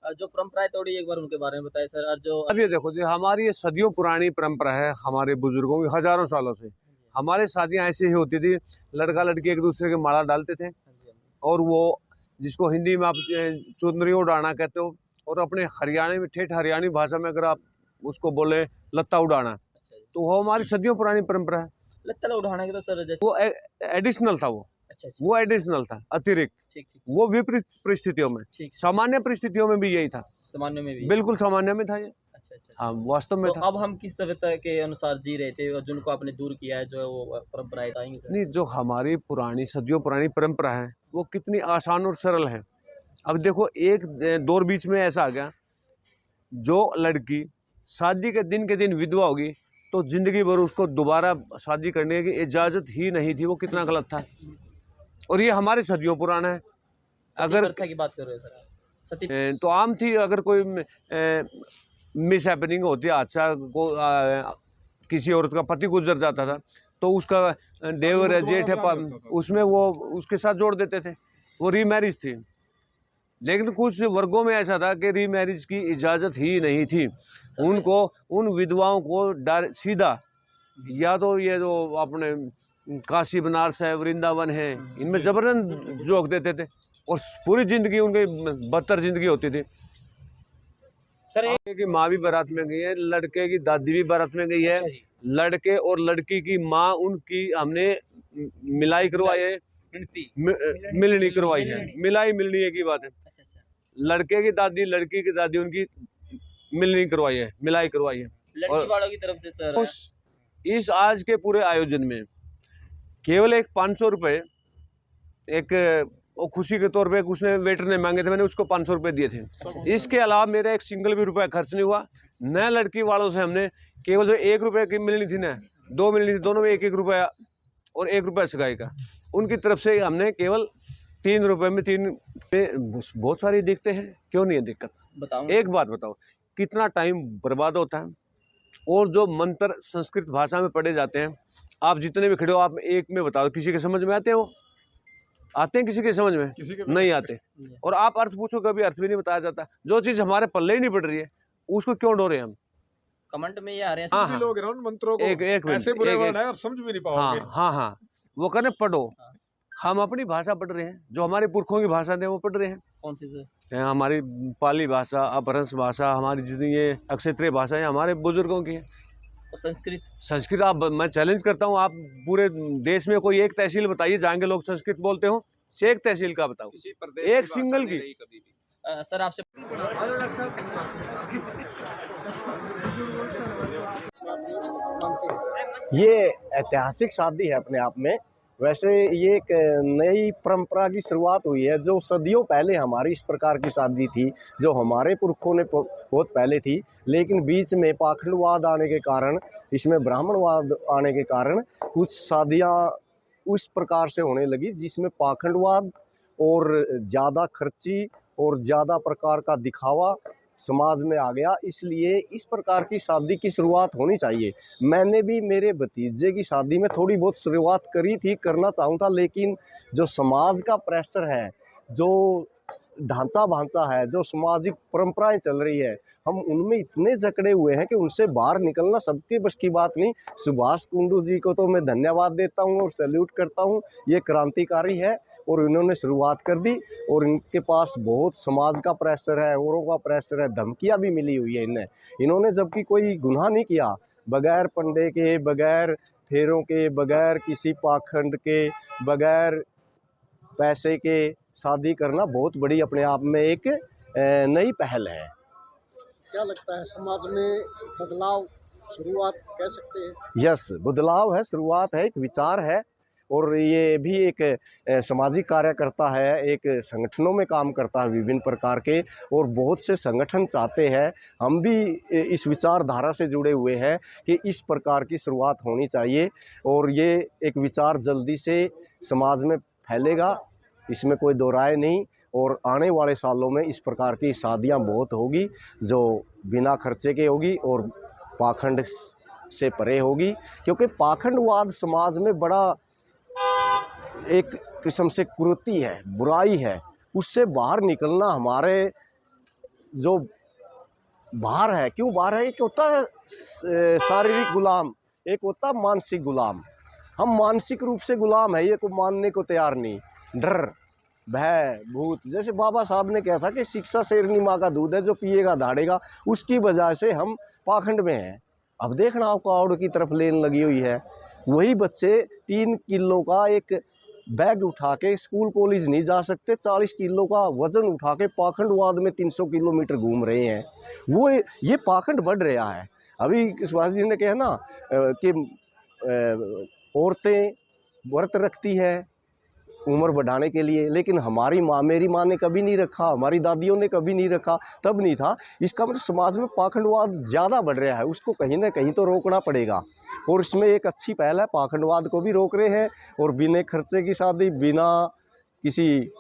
जो परंपराएं तोड़ी, एक बार उनके बारे में बताएं सर। और जो अब ये देखो जी, हमारी ये सदियों पुरानी परंपरा है, हमारे बुजुर्गों की हजारों सालों से। हमारे शादियां ऐसी ही होती थी, लड़का लड़की एक दूसरे के माला डालते थे, और वो जिसको हिंदी में आप चुनरी उड़ाना कहते हो, और अपने हरियाणा में, ठेठ हरियाणी भाषा में अगर आप उसको बोले लत्ता उड़ाना, तो वो हमारी सदियों पुरानी परंपरा है। लत्ता उड़ाना की तो सर जैसे वो एडिशनल था, वो अच्छा। वो एडिशनल था, अतिरिक्त। वो विपरीत परिस्थितियों में, सामान्य परिस्थितियों में भी यही था, सामान्य में भी बिल्कुल सामान्य में था ये। अच्छा। हाँ, वास्तव में तो था। अब हम किस सभ्यता के अनुसार जी रहे थे और जिनको आपने दूर किया है, जो वो परंपराएं बताएंगे? नहीं, जो हमारी पुरानी सदियों पुरानी परंपरा है वो कितनी आसान और सरल है। अब देखो, एक दौर बीच में ऐसा आ गया, जो लड़की शादी के दिन विधवा होगी तो जिंदगी भर उसको दोबारा शादी करने की इजाजत ही नहीं थी। वो कितना गलत था, और ये हमारे सदियों पुराना है। अगर प्रथा की बात कर रहे हो सर, सती तो आम थी। अगर कोई मिस हैपनिंग होती, हादसा को किसी औरत का पति गुजर जाता था तो उसका देवर है, जेठ है, उसमें वो उसके साथ जोड़ देते थे, वो रीमैरिज थी। लेकिन कुछ वर्गों में ऐसा था कि रीमैरिज की इजाज़त ही नहीं थी। उनको, उन विधवाओं को सीधा, या तो ये जो अपने काशी बनारस है, वृंदावन है, इनमें जबरन जोक देते थे और पूरी ज़िंदगी उनकी बदतर ज़िंदगी होती थी। सर, लड़के की माँ भी बारात में गई है, लड़के की दादी भी बारात में गई है, लड़के और लड़की की माँ, उनकी हमने मिलाई करवाई है, मिलनी करवाई है। मिलाई मिलनी एक ही बात है। लड़के की दादी, लड़की की दादी, उनकी मिलनी करवाई है, मिलाई करवाई है लड़की वालों की तरफ से। सर, इस आज के पूरे आयोजन में केवल एक 500 रुपये, एक वो खुशी के तौर पे उसने वेटर ने मांगे थे, मैंने उसको 500 रुपये दिए थे। इसके अलावा मेरा एक सिंगल भी रुपया खर्च नहीं हुआ। नए लड़की वालों से हमने केवल जो 1 रुपये की मिलनी थी ना, 2 मिलनी थी, दोनों में 1-1 रुपया और 1 रुपया सगाई का, उनकी तरफ से हमने केवल 3 रुपये में 3 पे बहुत सारी दिक्कतें हैं। क्यों नहीं है दिक्कत? बताओ। एक बात बताओ, कितना टाइम बर्बाद होता है। और जो मंत्र संस्कृत भाषा में पढ़े जाते हैं, आप जितने भी खड़े हो, आप एक में बताओ, किसी के समझ में आते हैं? वो आते हैं किसी के समझ में? नहीं आते। और आप अर्थ पूछो, कभी अर्थ भी नहीं बताया जाता। जो चीज़ हमारे पल्ले ही नहीं पड़ रही है, उसको क्यों डोरे हम? कमेंट में ये आ रहे हैं, हाँ, लोग हैं उन मंत्रों को, एक ऐसे बुरे वर्ड हैं, आप समझ भी नहीं पाओगे। हाँ, वो कहने पढ़ो। हम अपनी भाषा पढ़ रहे हैं, जो हमारे पुरखों की भाषा थे वो पढ़ रहे हैं। कौन सी सर? हमारी पाली भाषा, अपभ्रंश भाषा, हमारी जितनी ये अक्षत्रिय भाषा है, हमारे बुजुर्गों की है। संस्कृत आप, मैं चैलेंज करता हूँ, आप पूरे देश में कोई एक तहसील बताइए जहाँ के लोग संस्कृत बोलते हो, एक तहसील का बताओ, एक सिंगल की। सर, आपसे ये ऐतिहासिक शादी है अपने आप में। वैसे ये एक नई परंपरा की शुरुआत हुई है, जो सदियों पहले हमारी इस प्रकार की शादी थी, जो हमारे पुरखों ने बहुत पहले थी, लेकिन बीच में पाखंडवाद आने के कारण, इसमें ब्राह्मणवाद आने के कारण कुछ शादियां उस प्रकार से होने लगी जिसमें पाखंडवाद और ज़्यादा खर्ची और ज़्यादा प्रकार का दिखावा समाज में आ गया। इसलिए इस प्रकार की शादी की शुरुआत होनी चाहिए। मैंने भी मेरे भतीजे की शादी में थोड़ी बहुत शुरुआत करी थी, करना चाहूँ था, लेकिन जो समाज का प्रेशर है, जो ढांचा भांचा है, जो सामाजिक परंपराएं चल रही है, हम उनमें इतने जकड़े हुए हैं कि उनसे बाहर निकलना सबके बस की बात नहीं। सुभाष कुंडू जी को तो मैं धन्यवाद देता हूँ और सैल्यूट करता हूँ, ये क्रांतिकारी है और इन्होंने शुरुआत कर दी। और इनके पास बहुत समाज का प्रेशर है, औरों का प्रेशर है, धमकियाँ भी मिली हुई है इन्होंने जबकि कोई गुनाह नहीं किया। बगैर पंडे के, बगैर फेरों के, बगैर किसी पाखंड के, बगैर पैसे के शादी करना बहुत बड़ी अपने आप में एक नई पहल है। क्या लगता है, समाज में बदलाव शुरुआत कह सकते हैं? यस, बदलाव है, शुरुआत है, एक विचार है। और ये भी एक सामाजिक कार्यकर्ता है, एक संगठनों में काम करता है विभिन्न प्रकार के, और बहुत से संगठन चाहते हैं, हम भी इस विचारधारा से जुड़े हुए हैं कि इस प्रकार की शुरुआत होनी चाहिए। और ये एक विचार जल्दी से समाज में फैलेगा, इसमें कोई दो राय नहीं। और आने वाले सालों में इस प्रकार की शादियां बहुत होगी, जो बिना खर्चे के होगी और पाखंड से परे होगी। क्योंकि पाखंडवाद समाज में बड़ा एक किस्म से कुरीति है, बुराई है, उससे बाहर निकलना हमारे जो बाहर है। क्यों बाहर है? एक होता है शारीरिक गुलाम, एक होता है मानसिक गुलाम। हम मानसिक रूप से गुलाम है, ये को मानने को तैयार नहीं। डर, भय, भूत, जैसे बाबा साहब ने कहा था कि शिक्षा शेरनी माँ का दूध है, जो पिएगा दाढ़ेगा। उसकी वजह से हम पाखंड में हैं। अब देखना, आपको आवड़ की तरफ लेन लगी हुई है। वही बच्चे 3 किलो का एक बैग उठा के स्कूल कॉलेज नहीं जा सकते, 40 किलो का वजन उठा के पाखंडवाद में 300 किलोमीटर घूम रहे हैं। वो ये पाखंड बढ़ रहा है। अभी सुभाष जी ने कहा ना कि औरतें व्रत रखती है उम्र बढ़ाने के लिए, लेकिन हमारी माँ, मेरी माँ ने कभी नहीं रखा, हमारी दादियों ने कभी नहीं रखा, तब नहीं था। इसका मतलब समाज में पाखंडवाद ज़्यादा बढ़ रहा है, उसको कहीं ना कहीं तो रोकना पड़ेगा। और इसमें एक अच्छी पहल है, पाखंडवाद को भी रोक रहे हैं और बिना खर्चे की शादी, बिना किसी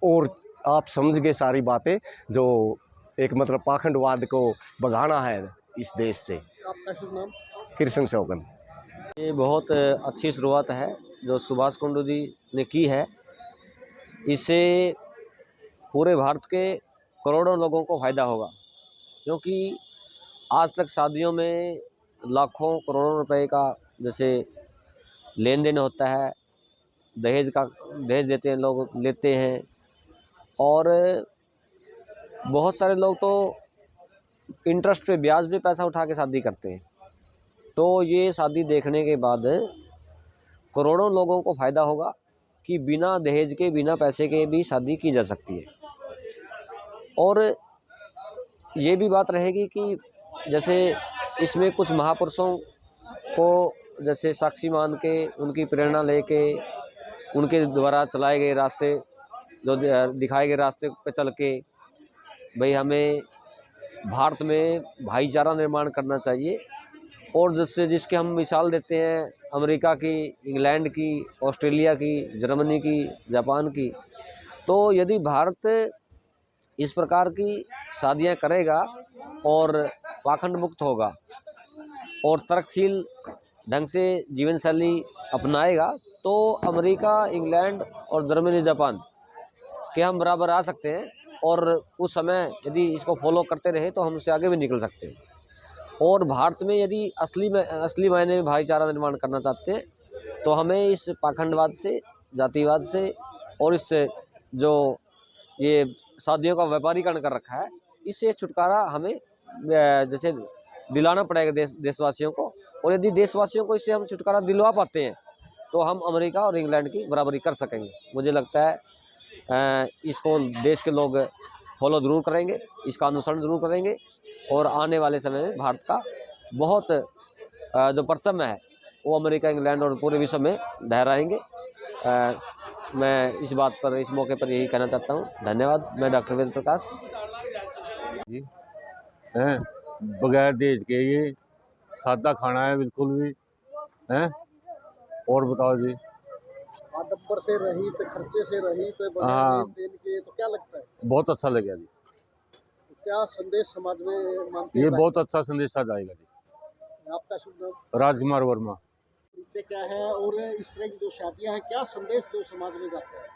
और, आप समझ गए सारी बातें, जो एक मतलब पाखंडवाद को भगाना है इस देश से। आपका शुभ नाम? कृष्ण शौकन। ये बहुत अच्छी शुरुआत है जो सुभाष कुंडू जी ने की है। इससे पूरे भारत के करोड़ों लोगों को फ़ायदा होगा, क्योंकि आज तक शादियों में लाखों करोड़ों रुपए का जैसे लेन देन होता है, दहेज देते हैं लोग, लेते हैं, और बहुत सारे लोग तो इंटरेस्ट पे, ब्याज पे पैसा उठा के शादी करते हैं। तो ये शादी देखने के बाद करोड़ों लोगों को फ़ायदा होगा कि बिना दहेज के, बिना पैसे के भी शादी की जा सकती है। और ये भी बात रहेगी कि जैसे इसमें कुछ महापुरुषों को जैसे साक्षी मान के, उनकी प्रेरणा लेके, उनके द्वारा चलाए गए रास्ते, जो दिखाए गए रास्ते पे चल के, भाई हमें भारत में भाईचारा निर्माण करना चाहिए। और जिसके हम मिसाल देते हैं अमेरिका की, इंग्लैंड की, ऑस्ट्रेलिया की, जर्मनी की, जापान की, तो यदि भारत इस प्रकार की शादियां करेगा और पाखंड मुक्त होगा और तर्कशील ढंग से जीवन शैली अपनाएगा, तो अमेरिका, इंग्लैंड और जर्मनी, जापान के हम बराबर आ सकते हैं। और उस समय यदि इसको फॉलो करते रहे तो हम उससे आगे भी निकल सकते हैं। और भारत में यदि असली मायने में भाईचारा निर्माण करना चाहते हैं तो हमें इस पाखंडवाद से, जातिवाद से और इस जो ये शादियों का व्यापारीकरण कर रखा है, इससे छुटकारा हमें जैसे दिलाना पड़ेगा देशवासियों को। और यदि देशवासियों को इससे हम छुटकारा दिलवा पाते हैं तो हम अमेरिका और इंग्लैंड की बराबरी कर सकेंगे। मुझे लगता है इसको देश के लोग फॉलो ज़रूर करेंगे, इसका अनुसरण ज़रूर करेंगे, और आने वाले समय में भारत का बहुत जो परचम है वो अमेरिका, इंग्लैंड और पूरे विश्व में लहराएंगे। मैं इस बात पर, इस मौके पर यही कहना चाहता हूँ। धन्यवाद। मैं डॉक्टर वेद प्रकाश जी हैं, बगैर दहेज के ये सादा खाना है बिल्कुल भी हैं। और बताओ जी, आडंबर से रहित, खर्चे से रहित, हाँ, लेन देन के, तो क्या लगता है? बहुत अच्छा लगेगा जी। तो क्या संदेश समाज में मानते ये हैं? बहुत अच्छा संदेश आ जाएगा जी। आपका शुभ नाम? राजकुमार वर्मा। परिचय क्या है और इस तरह की जो शादियां हैं, क्या संदेश जो समाज में जाता है?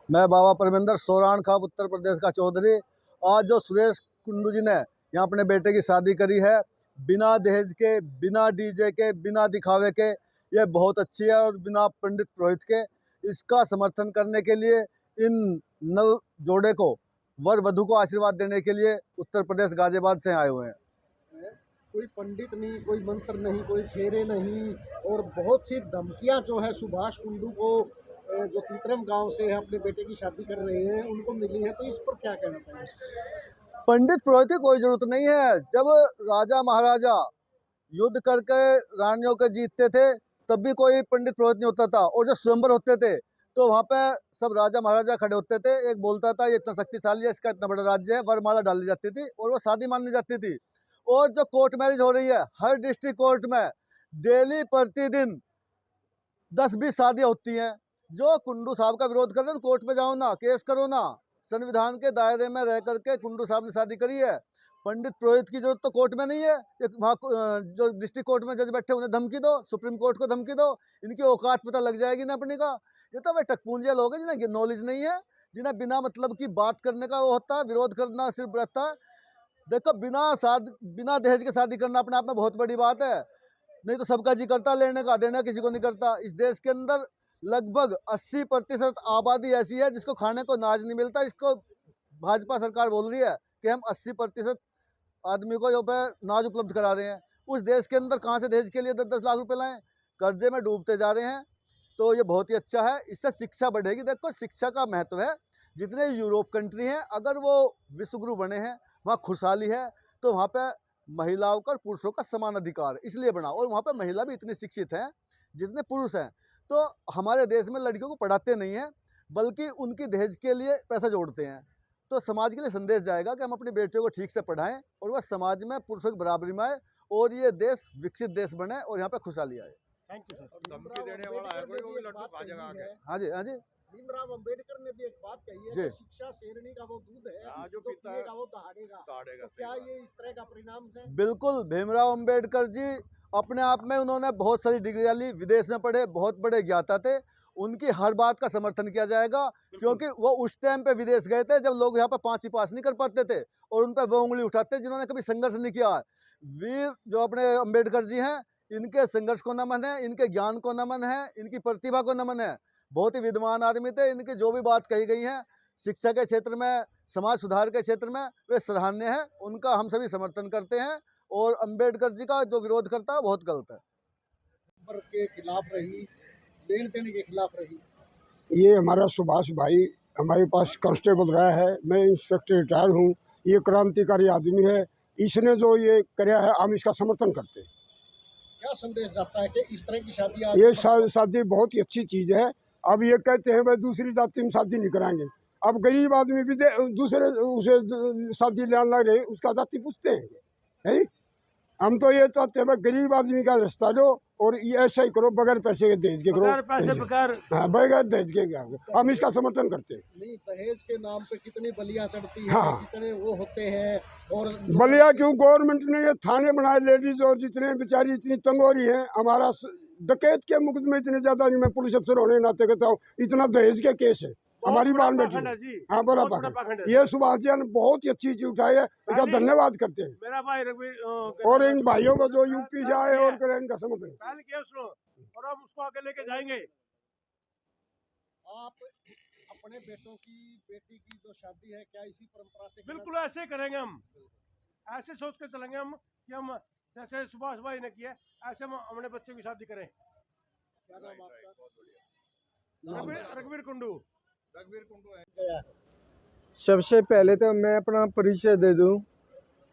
मैं बाबा परमिंदर सोरान खाब, उत्तर प्रदेश का चौधरी। आज जो सुरेश कुंडू जी ने यहाँ अपने बेटे की शादी करी है, बिना दहेज के, बिना डीजे के, बिना दिखावे के, ये बहुत अच्छी है। और बिना पंडित पुरोहित के, इसका समर्थन करने के लिए, इन नव जोड़े को, वर वधु को आशीर्वाद देने के लिए उत्तर प्रदेश गाजियाबाद से आए हुए हैं। कोई पंडित नहीं, कोई मंत्र नहीं, कोई फेरे नहीं, और बहुत सी धमकियां जो है सुभाष कुंडू को, जो तीतरम गांव से अपने बेटे की शादी कर रहे हैं, उनको मिली है। तो इस पर क्या कहना चाहिए? पंडित पुरोहित की कोई जरूरत नहीं है। जब राजा महाराजा युद्ध करके रानियों के जीतते थे, तब भी कोई पंडित पुरोहित नहीं होता था। और जब स्वयंवर होते थे तो वहाँ पे सब राजा महाराजा खड़े होते थे। एक बोलता था, ये इतना शक्तिशाली है, इसका इतना बड़ा राज्य है, वरमाला डाली जाती थी और वो शादी मानी जाती थी। और जो कोर्ट मैरिज हो रही है, हर डिस्ट्रिक्ट कोर्ट में डेली प्रतिदिन 10-20 शादियाँ होती हैं। जो कुंडू साहब का विरोध कर रहे हैं, कोर्ट में जाओ ना, केस करो ना। संविधान के दायरे में रह करके कुंडू साहब ने शादी करी है। पंडित पुरोहित की जरूरत तो कोर्ट में नहीं है। वहाँ जो डिस्ट्रिक्ट कोर्ट में जज बैठे उन्हें धमकी दो, सुप्रीम कोर्ट को धमकी दो, इनकी औकात पता लग जाएगी ना अपनी का। ये तो वे टकपूंजिया लोग हैं जिन्हें नॉलेज नहीं है, जिन्हें बिना मतलब की बात करने का वो होता है, विरोध करना सिर्फ रहता है। देखो, बिना दहेज के शादी करना अपने आप में बहुत बड़ी बात है। नहीं तो सबका जी करता लेने का, देने किसी को नहीं करता। इस देश के अंदर लगभग 80% आबादी ऐसी है जिसको खाने को अनाज नहीं मिलता। इसको भाजपा सरकार बोल रही है कि हम 80% आदमी को जो है अनाज उपलब्ध करा रहे हैं। उस देश के अंदर कहाँ से दहेज के लिए 10-10 लाख रुपए लाएं? कर्जे में डूबते जा रहे हैं। तो ये बहुत ही अच्छा है, इससे शिक्षा बढ़ेगी। देखो शिक्षा का महत्व है, जितने यूरोप कंट्री हैं अगर वो विश्वगुरु बने हैं, वहाँ खुशहाली है, तो वहाँ पे महिलाओं का और पुरुषों का समान अधिकार इसलिए बना, और वहाँ पे महिला भी इतनी शिक्षित हैं जितने पुरुष हैं। तो हमारे देश में लड़कियों को पढ़ाते नहीं हैं, बल्कि उनकी दहेज के लिए पैसा जोड़ते हैं। तो समाज के लिए संदेश जाएगा कि हम अपनी बेटियों को ठीक से पढ़ाएं और वह समाज में पुरुषों की बराबरी में आए और ये देश विकसित देश बने और यहाँ पे खुशहाली आए। Thank you sir. धमकी देने वाला है कोई, वो भी लड्डू खा जाएगा आके। हाँ जी, हाँ जी। भीमराव अंबेडकर ने भी एक बात कही है जी। कि शिक्षा शेरनी का वो दूध है जो पिएगा वो दहाड़ेगा। तो क्या ये इस तरह का परिणाम है? बिल्कुल, भीमराव अंबेडकर जी अपने आप में उन्होंने बहुत सारी डिग्रियां ली, विदेश में पढ़े, बहुत बड़े ज्ञाता थे। उनकी हर बात का समर्थन किया जाएगा, क्योंकि वो उस टाइम पे विदेश गए थे जब लोग यहाँ पे 5वीं पास नहीं कर पाते थे, और उन पर वो उंगली उठाते जिन्होंने कभी संघर्ष नहीं किया। वीर जो अपने अंबेडकर जी हैं, इनके संघर्ष को नमन है, इनके ज्ञान को नमन है, इनकी प्रतिभा को नमन है। बहुत ही विद्वान आदमी थे। इनकी जो भी बात कही गई है शिक्षा के क्षेत्र में, समाज सुधार के क्षेत्र में, वे सराहनीय है। उनका हम सभी समर्थन करते हैं, और अंबेडकर जी का जो विरोध करता है बहुत गलत है। के खिलाफ रही, लेन देन के खिलाफ रही। ये हमारा सुभाष भाई हमारे पास कांस्टेबल रहा है, मैं इंस्पेक्टर रिटायर हूँ। ये क्रांतिकारी आदमी है, इसने जो ये कराया है हम इसका समर्थन करते हैं। क्या संदेश जाता है कि इस तरह की शादी ये शादी बहुत ही अच्छी चीज़ है। अब ये कहते हैं भाई दूसरी जाति में शादी नहीं कराएंगे। अब गरीब आदमी भी दूसरे उसे शादी लेने लग रहे, उसका जाति पूछते हैं है? हम तो ये चाहते हैं भाई गरीब आदमी का रास्ता लो, और ये ऐसा ही करो, बगैर पैसे के दहेज के करो, बगैर दहेज के। हम इसका समर्थन करते हैं। नहीं, दहेज के नाम पे कितनी बलियां चढ़ती है, हाँ। कितने वो होते हैं। और बलिया क्यों, गवर्नमेंट ने ये थाने बनाए लेडीज, और जितने बेचारी इतनी तंग हो रही है। हमारा डकैत के मुकदमे इतने ज्यादा नहीं, मैं पुलिस अफसर होने नाते कहता हूँ, इतना दहेज के केस है हमारी बाल बेटी। हाँ, बड़ा पाखंड। ये सुभाष जी ने बहुत ही अच्छी चीज उठाई है, इनका धन्यवाद करते हैं। मेरा भाई और इन भाइयों को जो यूपी से आए और करें, इनका समर्थन। और हम उसको आगे लेके जाएंगे। आप अपने बेटी की जो शादी है, क्या इसी परंपरा से? बिल्कुल ऐसे करेंगे हम, ऐसे सोच के चलेंगे हम कि हम जैसे सुभाष भाई ने किया, ऐसे हम अपने बच्चों की शादी करें। क्या नाम आपका? रघुवीर कुंडू। है। सबसे पहले तो मैं अपना परिचय दे दूं।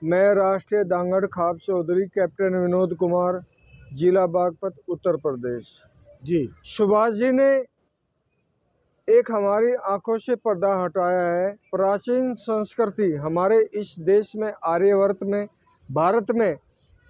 मैं राष्ट्रीय दांगड़ खाप चौधरी कैप्टन विनोद कुमार, जिला बागपत, उत्तर प्रदेश। जी, सुभाष जी ने एक हमारी आंखों से पर्दा हटाया है। प्राचीन संस्कृति हमारे इस देश में, आर्यवर्त में, भारत में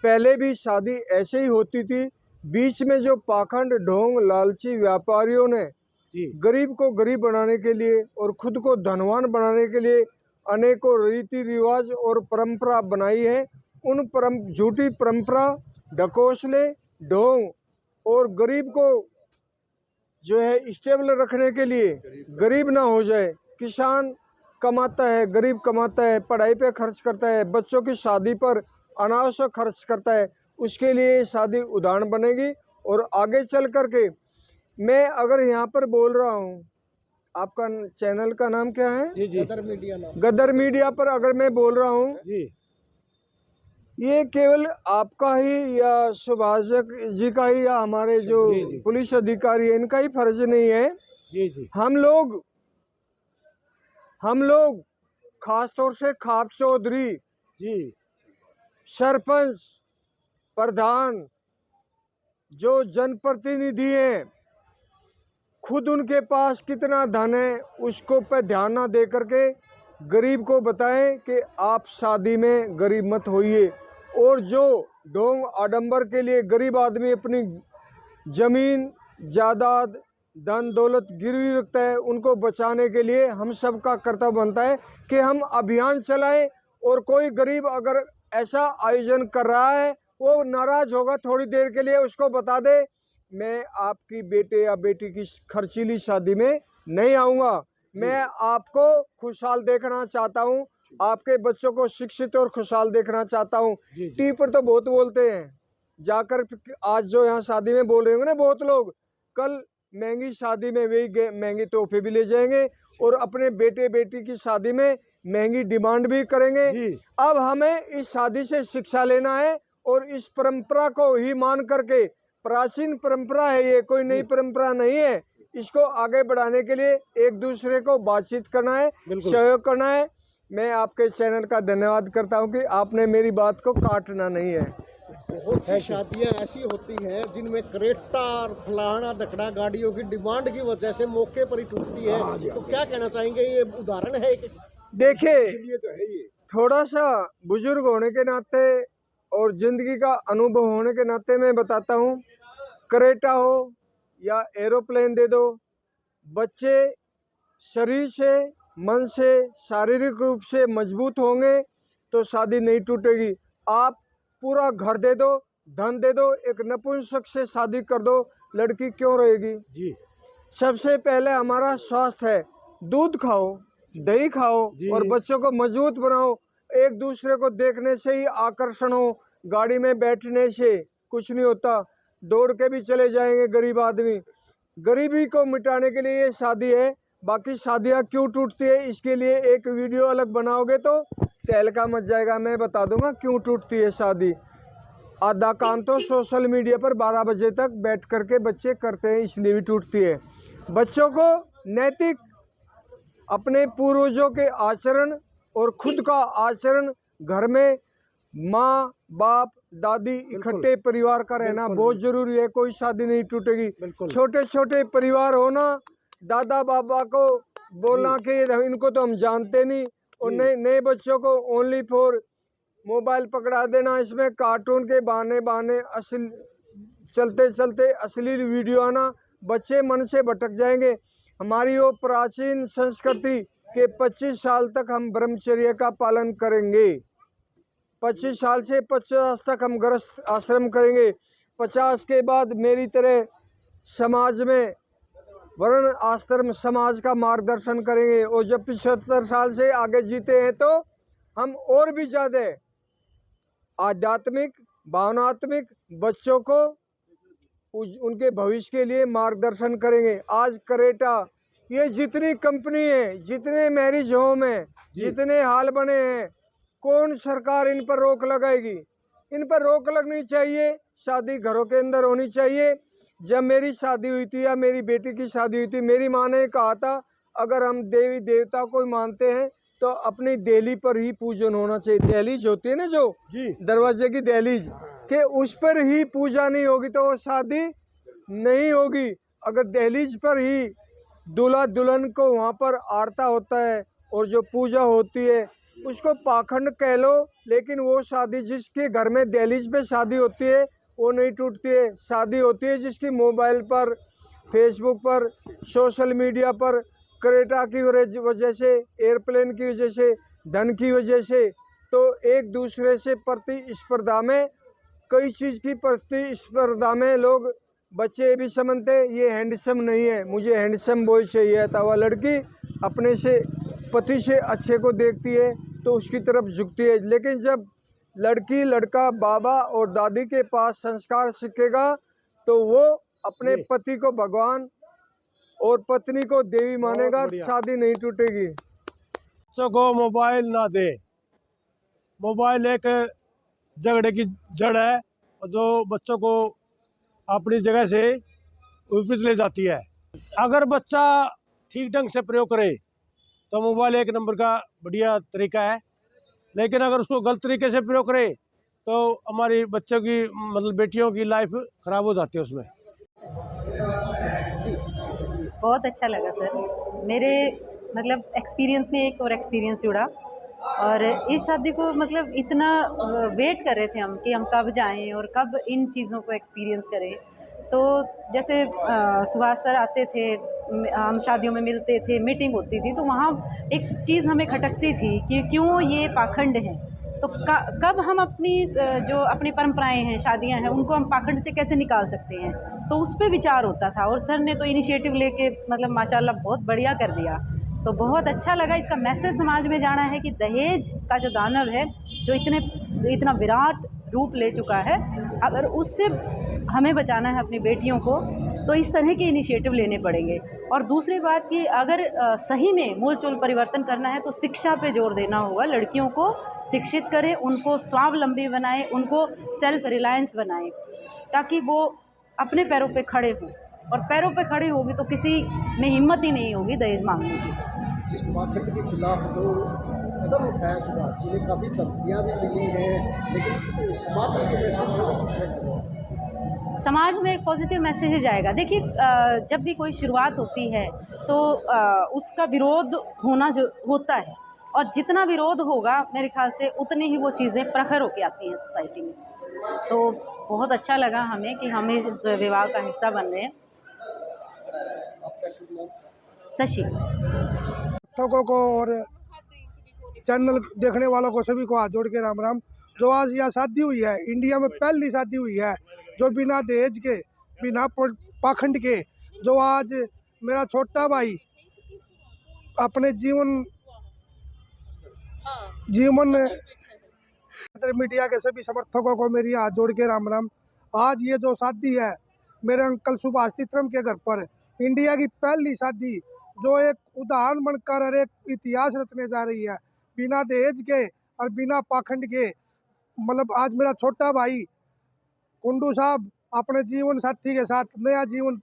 पहले भी शादी ऐसे ही होती थी। बीच में जो पाखंड, ढोंग, लालची व्यापारियों ने गरीब को गरीब बनाने के लिए और खुद को धनवान बनाने के लिए अनेकों रीति रिवाज और परंपरा बनाई है। उन झूठी परंपरा, ढकोसले, ढोंग और गरीब को जो है स्टेबल रखने के लिए, गरीब ना हो जाए। किसान कमाता है, गरीब कमाता है, पढ़ाई पे खर्च करता है, बच्चों की शादी पर अनावश्यक खर्च करता है, उसके लिए शादी उदाहरण बनेगी। और आगे चल करके मैं अगर यहाँ पर बोल रहा हूँ, आपका चैनल का नाम क्या है? गदर मीडिया नाम। गदर मीडिया पर अगर मैं बोल रहा हूँ, ये केवल आपका ही या सुभाष जी का ही या हमारे जो पुलिस अधिकारी है इनका ही फर्ज नहीं है। हम लोग खासतौर से खाप चौधरी, सरपंच, प्रधान, जो जनप्रतिनिधि हैं, खुद उनके पास कितना धन है उसको पे ध्यान ना दे करके गरीब को बताएं कि आप शादी में गरीब मत होइए। और जो ढोंग आडंबर के लिए गरीब आदमी अपनी जमीन, जायदाद, धन दौलत गिरवी रखता है, उनको बचाने के लिए हम सबका कर्तव्य बनता है कि हम अभियान चलाएं। और कोई गरीब अगर ऐसा आयोजन कर रहा है, वो नाराज होगा थोड़ी देर के लिए, उसको बता दे मैं आपकी बेटे या बेटी की खर्चीली शादी में नहीं आऊँगा। मैं आपको खुशहाल देखना चाहता हूँ, आपके बच्चों को शिक्षित और खुशहाल देखना चाहता हूँ। टीवी पर तो बहुत बोलते हैं, जाकर आज जो यहाँ शादी में बोल रहे होंगे ना बहुत लोग, कल महंगी शादी में वही महंगे तोहफे भी ले जाएंगे और अपने बेटे बेटी की शादी में महंगी डिमांड भी करेंगे। अब हमें इस शादी से शिक्षा लेना है और इस परंपरा को ही मान करके प्राचीन परंपरा है, ये कोई नई परंपरा नहीं है। इसको आगे बढ़ाने के लिए एक दूसरे को बातचीत करना है, सहयोग करना है। मैं आपके चैनल का धन्यवाद करता हूं कि आपने मेरी बात को काटना नहीं है। बहुत सी शादियां ऐसी होती हैं जिनमें क्रेटा और फलाना दकड़ा गाड़ियों की डिमांड की वजह से मौके पर ही टूटती है। तो क्या कहना चाहेंगे, ये उदाहरण है? देखिए, थोड़ा सा बुजुर्ग होने के नाते और जिंदगी का अनुभव होने के नाते मैं बताता हूँ, क्रेटा हो या एरोप्लेन दे दो, बच्चे शरीर से, मन से, शारीरिक रूप से मजबूत होंगे तो शादी नहीं टूटेगी। आप पूरा घर दे दो, धन दे दो, एक नपुंसक से शादी कर दो, लड़की क्यों रहेगी? जी। सबसे पहले हमारा स्वास्थ्य है। दूध खाओ, दही खाओ और बच्चों को मजबूत बनाओ। एक दूसरे को देखने से ही आकर्षण हो, गाड़ी में बैठने से कुछ नहीं होता। दौड़ के भी चले जाएंगे गरीब आदमी। गरीबी को मिटाने के लिए ये शादी है। बाकी शादियां क्यों टूटती है, इसके लिए एक वीडियो अलग बनाओगे तो तहलका मच जाएगा। मैं बता दूंगा क्यों टूटती है शादी। आधा काम तो सोशल मीडिया पर 12 बजे तक बैठ करके बच्चे करते हैं, इसलिए भी टूटती है। बच्चों को नैतिक, अपने पूर्वजों के आचरण और खुद का आचरण, घर में माँ बाप दादी इकट्ठे परिवार का रहना बहुत जरूरी है। कोई शादी नहीं टूटेगी। छोटे छोटे परिवार होना, दादा बाबा को बोलना कि इनको तो हम जानते नहीं, और नए बच्चों को ओनली फॉर मोबाइल पकड़ा देना, इसमें कार्टून के बहाने असली चलते चलते अश्लील वीडियो आना, बच्चे मन से भटक जाएंगे। हमारी वो प्राचीन संस्कृति के 25 साल तक हम ब्रह्मचर्य का पालन करेंगे। 25 साल से 50 तक हम गृहस्थ आश्रम करेंगे। 50 के बाद मेरी तरह समाज में वर्ण आश्रम समाज का मार्गदर्शन करेंगे। और जब 75 साल से आगे जीते हैं तो हम और भी ज़्यादा आध्यात्मिक, भावनात्मक बच्चों को उनके भविष्य के लिए मार्गदर्शन करेंगे। आज क्रेटा, ये जितनी कंपनी है, जितने मैरिज होम हैं, जितने हाल बने हैं, कौन सरकार इन पर रोक लगाएगी? इन पर रोक लगनी चाहिए। शादी घरों के अंदर होनी चाहिए। जब मेरी शादी हुई थी या मेरी बेटी की शादी हुई थी, मेरी माँ ने कहा था अगर हम देवी देवता को मानते हैं तो अपनी दहली पर ही पूजन होना चाहिए। दहलीज होती है ना, जो दरवाजे की दहलीज के, उस पर ही पूजा नहीं होगी तो वो शादी नहीं होगी। अगर दहलीज पर ही दूल्हा दुल्हन को वहाँ पर आरता होता है और जो पूजा होती है उसको पाखंड कह लो, लेकिन वो शादी जिसके घर में दहलीज पे शादी होती है वो नहीं टूटती है। शादी होती है जिसकी मोबाइल पर, फेसबुक पर, सोशल मीडिया पर, क्रेटा की वजह से, एयरप्लेन की वजह से, धन की वजह से, तो एक दूसरे से प्रतिस्पर्धा में, कई चीज़ की प्रतिस्पर्धा में लोग बच्चे भी समझते ये हैंडसम नहीं है, मुझे हैंडसम बॉय चाहिए था। वह लड़की अपने से पति से अच्छे को देखती है तो उसकी तरफ झुकती है। लेकिन जब लड़की लड़का बाबा और दादी के पास संस्कार सीखेगा तो वो अपने पति को भगवान और पत्नी को देवी मानेगा, शादी नहीं टूटेगी। बच्चों को मोबाइल ना दे। मोबाइल एक झगड़े की जड़ है जो बच्चों को अपनी जगह से विपरीत ले जाती है। अगर बच्चा ठीक ढंग से प्रयोग करे तो मोबाइल एक नंबर का बढ़िया तरीका है, लेकिन अगर उसको गलत तरीके से प्रयोग करे तो हमारी बच्चों की, मतलब बेटियों की लाइफ खराब हो जाती है उसमें। बहुत अच्छा लगा सर। मेरे मतलब एक्सपीरियंस में एक और एक्सपीरियंस जुड़ा, और इस शादी को मतलब इतना वेट कर रहे थे हम कि हम कब जाएं और कब इन चीज़ों को एक्सपीरियंस करें। तो जैसे सुभाष सर आते थे, हम शादियों में मिलते थे, मीटिंग होती थी, तो वहाँ एक चीज़ हमें खटकती थी कि क्यों ये पाखंड हैं। तो कब हम अपनी जो अपनी परंपराएं हैं, शादियां हैं, उनको हम पाखंड से कैसे निकाल सकते हैं, तो उस पर विचार होता था। और सर ने तो इनिशिएटिव लेके मतलब माशाल्लाह बहुत बढ़िया कर दिया। तो बहुत अच्छा लगा। इसका मैसेज समाज में जाना है कि दहेज का जो दानव है, जो इतना विराट रूप ले चुका है, अगर उससे हमें बचाना है अपनी बेटियों को तो इस तरह के इनिशिएटिव लेने पड़ेंगे। और दूसरी बात कि अगर सही में मूल चूल परिवर्तन करना है तो शिक्षा पे जोर देना होगा। लड़कियों को शिक्षित करें, उनको स्वावलंबी बनाएं, उनको सेल्फ रिलायंस बनाएं, ताकि वो अपने पैरों पे खड़े हों, और पैरों पे खड़ी होगी तो किसी में हिम्मत ही नहीं होगी दहेज मांगने की। जिस पाखंड के खिलाफ जो कदम उठाया सुभाष जी ने, काफ़ी धमकियाँ भी मिली हैं, लेकिन समाज में जो मैसेज है वो कुछ समाज में एक पॉजिटिव मैसेज आएगा। देखिए, जब भी कोई शुरुआत होती है तो उसका विरोध होता है, और जितना विरोध होगा मेरे ख्याल से उतनी ही वो चीज़ें प्रखर होकर आती हैं सोसाइटी में। तो बहुत अच्छा लगा हमें कि हम इस विवाह का हिस्सा बन रहे हैं। शशि को और चैनल देखने वालों को सभी को हाथ जोड़ के राम राम। जो आज यह शादी हुई है, इंडिया में पहली शादी हुई है जो बिना दहेज के, बिना पाखंड के, जो आज मेरा छोटा भाई अपने जीवन मीडिया के सभी समर्थकों को मेरी हाथ जोड़ के राम राम। आज ये जो शादी है मेरे अंकल सुभाष तीत्रम के घर पर, इंडिया की पहली शादी जो एक उदाहरण बनकर और एक इतिहास रचने जा रही है, बिना दहेज के और बिना पाखंड के। मतलब आज मेरा छोटा भाई कुंडू साहब अपने जीवन साथी के साथ नया जीवन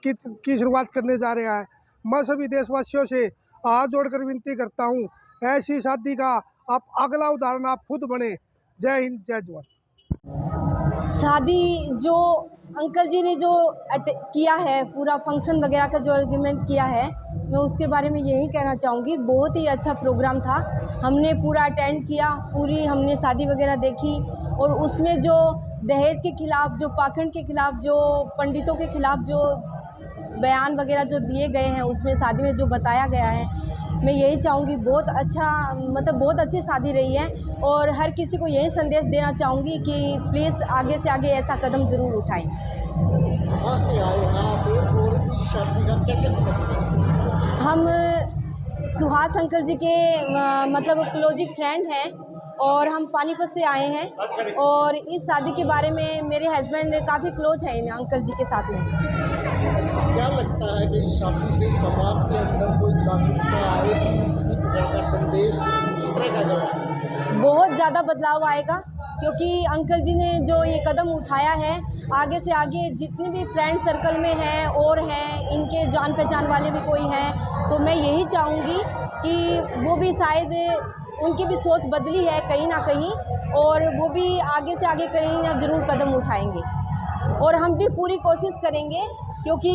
की शुरुआत करने जा रहा है। मैं सभी देशवासियों से हाथ जोड़कर विनती करता हूँ, ऐसी शादी का आप अगला उदाहरण आप खुद बने। जय हिंद, जय जवान। शादी जो अंकल जी ने जो किया है, पूरा फंक्शन वगैरह का जो अरेंजमेंट किया है, मैं उसके बारे में यही कहना चाहूँगी, बहुत ही अच्छा प्रोग्राम था। हमने पूरा अटेंड किया, पूरी हमने शादी वगैरह देखी, और उसमें जो दहेज के खिलाफ, जो पाखंड के खिलाफ, जो पंडितों के खिलाफ जो बयान वगैरह जो दिए गए हैं, उसमें शादी में जो बताया गया है, मैं यही चाहूँगी बहुत अच्छा, मतलब बहुत अच्छी शादी रही है। और हर किसी को यही संदेश देना चाहूँगी कि प्लीज़ आगे से आगे ऐसा कदम ज़रूर उठाएं। कहाँ से आए आप और इस शादी का कैसे पता चला? हम सुहास अंकल जी के मतलब क्लोज फ्रेंड हैं, और हम पानीपत से आए हैं, और इस शादी के बारे में मेरे हस्बैंड काफ़ी क्लोज है इन अंकल जी के साथ में। क्या लगता है कि इस शादी से समाज के अंदर कोई जागरूकता आएगी, किसी प्रकार का संदेश किस तरह का गया? बहुत ज़्यादा बदलाव आएगा, क्योंकि अंकल जी ने जो ये कदम उठाया है, आगे से आगे जितने भी फ्रेंड सर्कल में हैं और हैं, इनके जान पहचान वाले भी कोई हैं, तो मैं यही चाहूँगी कि वो भी शायद उनकी भी सोच बदली है कहीं ना कहीं, और वो भी आगे से आगे कहीं ना ज़रूर कदम उठाएंगे। और हम भी पूरी कोशिश करेंगे, क्योंकि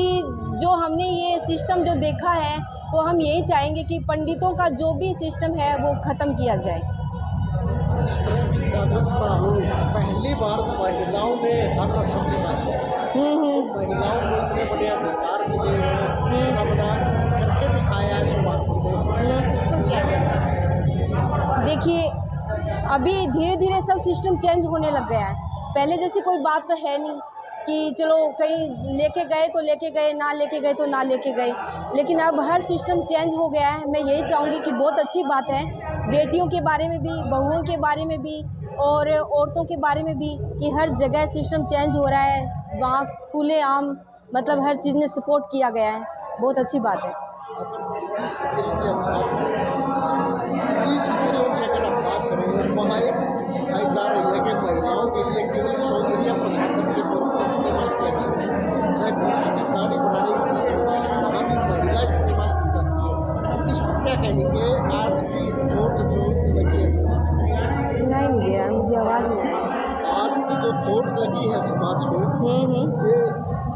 जो हमने ये सिस्टम जो देखा है, तो हम यही चाहेंगे कि पंडितों का जो भी सिस्टम है वो ख़त्म किया जाए। जिस तरह की जागरूकता हो, पहली बार महिलाओं ने हर रस्म निभाई, महिलाओं को इतने बड़े अधिकार मिले हैं, इतना बड़ा करके दिखाया है सुभाष जी ने, उस पर क्या कहना है? देखिए, अभी धीरे धीरे सब सिस्टम चेंज होने लग गया है। पहले जैसी कोई बात तो है नहीं कि चलो कहीं लेके गए तो लेके गए, ना लेके गए तो ना लेके गए, लेकिन अब हर सिस्टम चेंज हो गया है। मैं यही चाहूँगी कि बहुत अच्छी बात है, बेटियों के बारे में भी, बहुओं के बारे में भी, और औरतों के बारे में भी, कि हर जगह सिस्टम चेंज हो रहा है, वहाँ खुले आम मतलब हर चीज़ में सपोर्ट किया गया है। बहुत अच्छी बात है। वहाँ एक चीज़ सिखाई जा रही है कि महिलाओं के लिए केवल सौंदर्य प्रसाधन के तौर पर इस्तेमाल किया जाता है, चाहे पुरुष की दाढ़ी बनाने की चीज़ होती है, वहाँ भी महिला इस्तेमाल की जाती है। इस पर क्या कहेंगे? आज की चोट जो लगी है समाज, सुनाई नहीं दिया मुझे, आवाज़ नहीं आई। आज की जो चोट लगी है समाज को, ये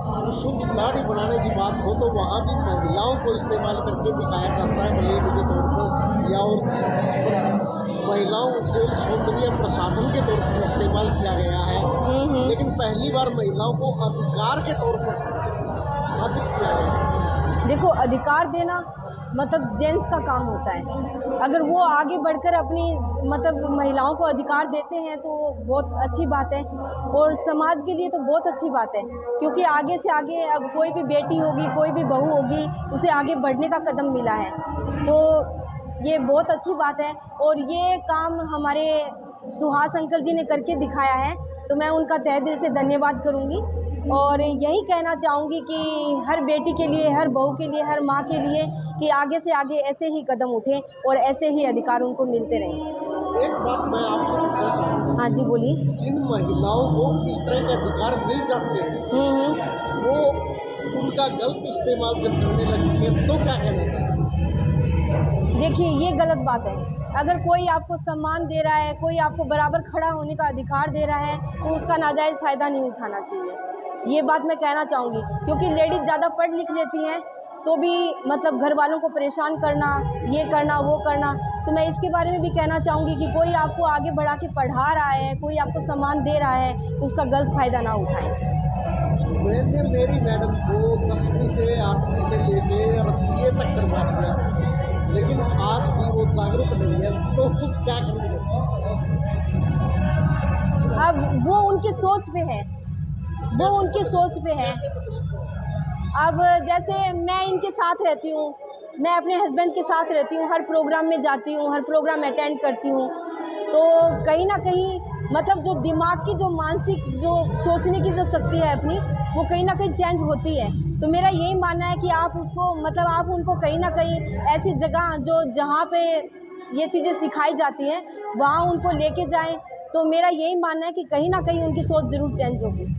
पुरुषों की दाढ़ी बनाने की बात हो तो वहाँ भी महिलाओं को इस्तेमाल करके दिखाया जाता है, ब्लेड के तौर पर या और किसी चीज़ पर। महिलाओं को सौंदर्य प्रसाधन के तौर पर इस्तेमाल किया गया है, लेकिन पहली बार महिलाओं को अधिकार के तौर पर साबित किया गया। देखो, अधिकार देना मतलब जेंट्स का काम होता है। अगर वो आगे बढ़कर अपनी मतलब महिलाओं को अधिकार देते हैं तो बहुत अच्छी बात है, और समाज के लिए तो बहुत अच्छी बात है, क्योंकि आगे से आगे अब कोई भी बेटी होगी, कोई भी बहू होगी, उसे आगे बढ़ने का कदम मिला है, तो ये बहुत अच्छी बात है। और ये काम हमारे सुहास अंकल जी ने करके दिखाया है, तो मैं उनका तहे दिल से धन्यवाद करूँगी। और यही कहना चाहूँगी कि हर बेटी के लिए, हर बहू के लिए, हर माँ के लिए कि आगे से आगे ऐसे ही कदम उठें और ऐसे ही अधिकार उनको मिलते रहें। एक बात मैं आपसे पूछना चाहता हूँ। हाँ जी बोलिए। जिन महिलाओं को इस तरह के अधिकार मिल जाते हैं वो उनका गलत इस्तेमाल जब करने लगती है तो क्या कहना चाहिए? देखिए ये गलत बात है। अगर कोई आपको सम्मान दे रहा है, कोई आपको बराबर खड़ा होने का अधिकार दे रहा है तो उसका नाजायज़ फ़ायदा नहीं उठाना चाहिए। ये बात मैं कहना चाहूँगी, क्योंकि लेडीज़ ज़्यादा पढ़ लिख लेती हैं तो भी मतलब घर वालों को परेशान करना, ये करना वो करना। तो मैं इसके बारे में भी कहना चाहूँगी कि कोई आपको आगे बढ़ा के पढ़ा रहा है, कोई आपको सम्मान दे रहा है तो उसका गलत फ़ायदा ना उठाएं। मैंने मेरी मैडम को 10वीं से 8वीं से लेके और BA तक करवा दिया, लेकिन आज भी वो जागरूक नहीं है, तो क्या करेंगे? अब वो उनकी सोच पे है, वो उनकी सोच पे है। अब जैसे मैं इनके साथ रहती हूँ, मैं अपने हस्बैंड के साथ रहती हूँ, हर प्रोग्राम में जाती हूँ, हर प्रोग्राम अटेंड करती हूँ, तो कहीं ना कहीं मतलब जो दिमाग की जो मानसिक जो सोचने की जो शक्ति है अपनी, वो कहीं ना कहीं चेंज होती है। तो मेरा यही मानना है कि आप उसको मतलब आप उनको कहीं ना कहीं ऐसी जगह जो जहाँ पे ये चीज़ें सिखाई जाती हैं वहाँ उनको लेके जाएं, तो मेरा यही मानना है कि कहीं ना कहीं उनकी सोच ज़रूर चेंज होगी।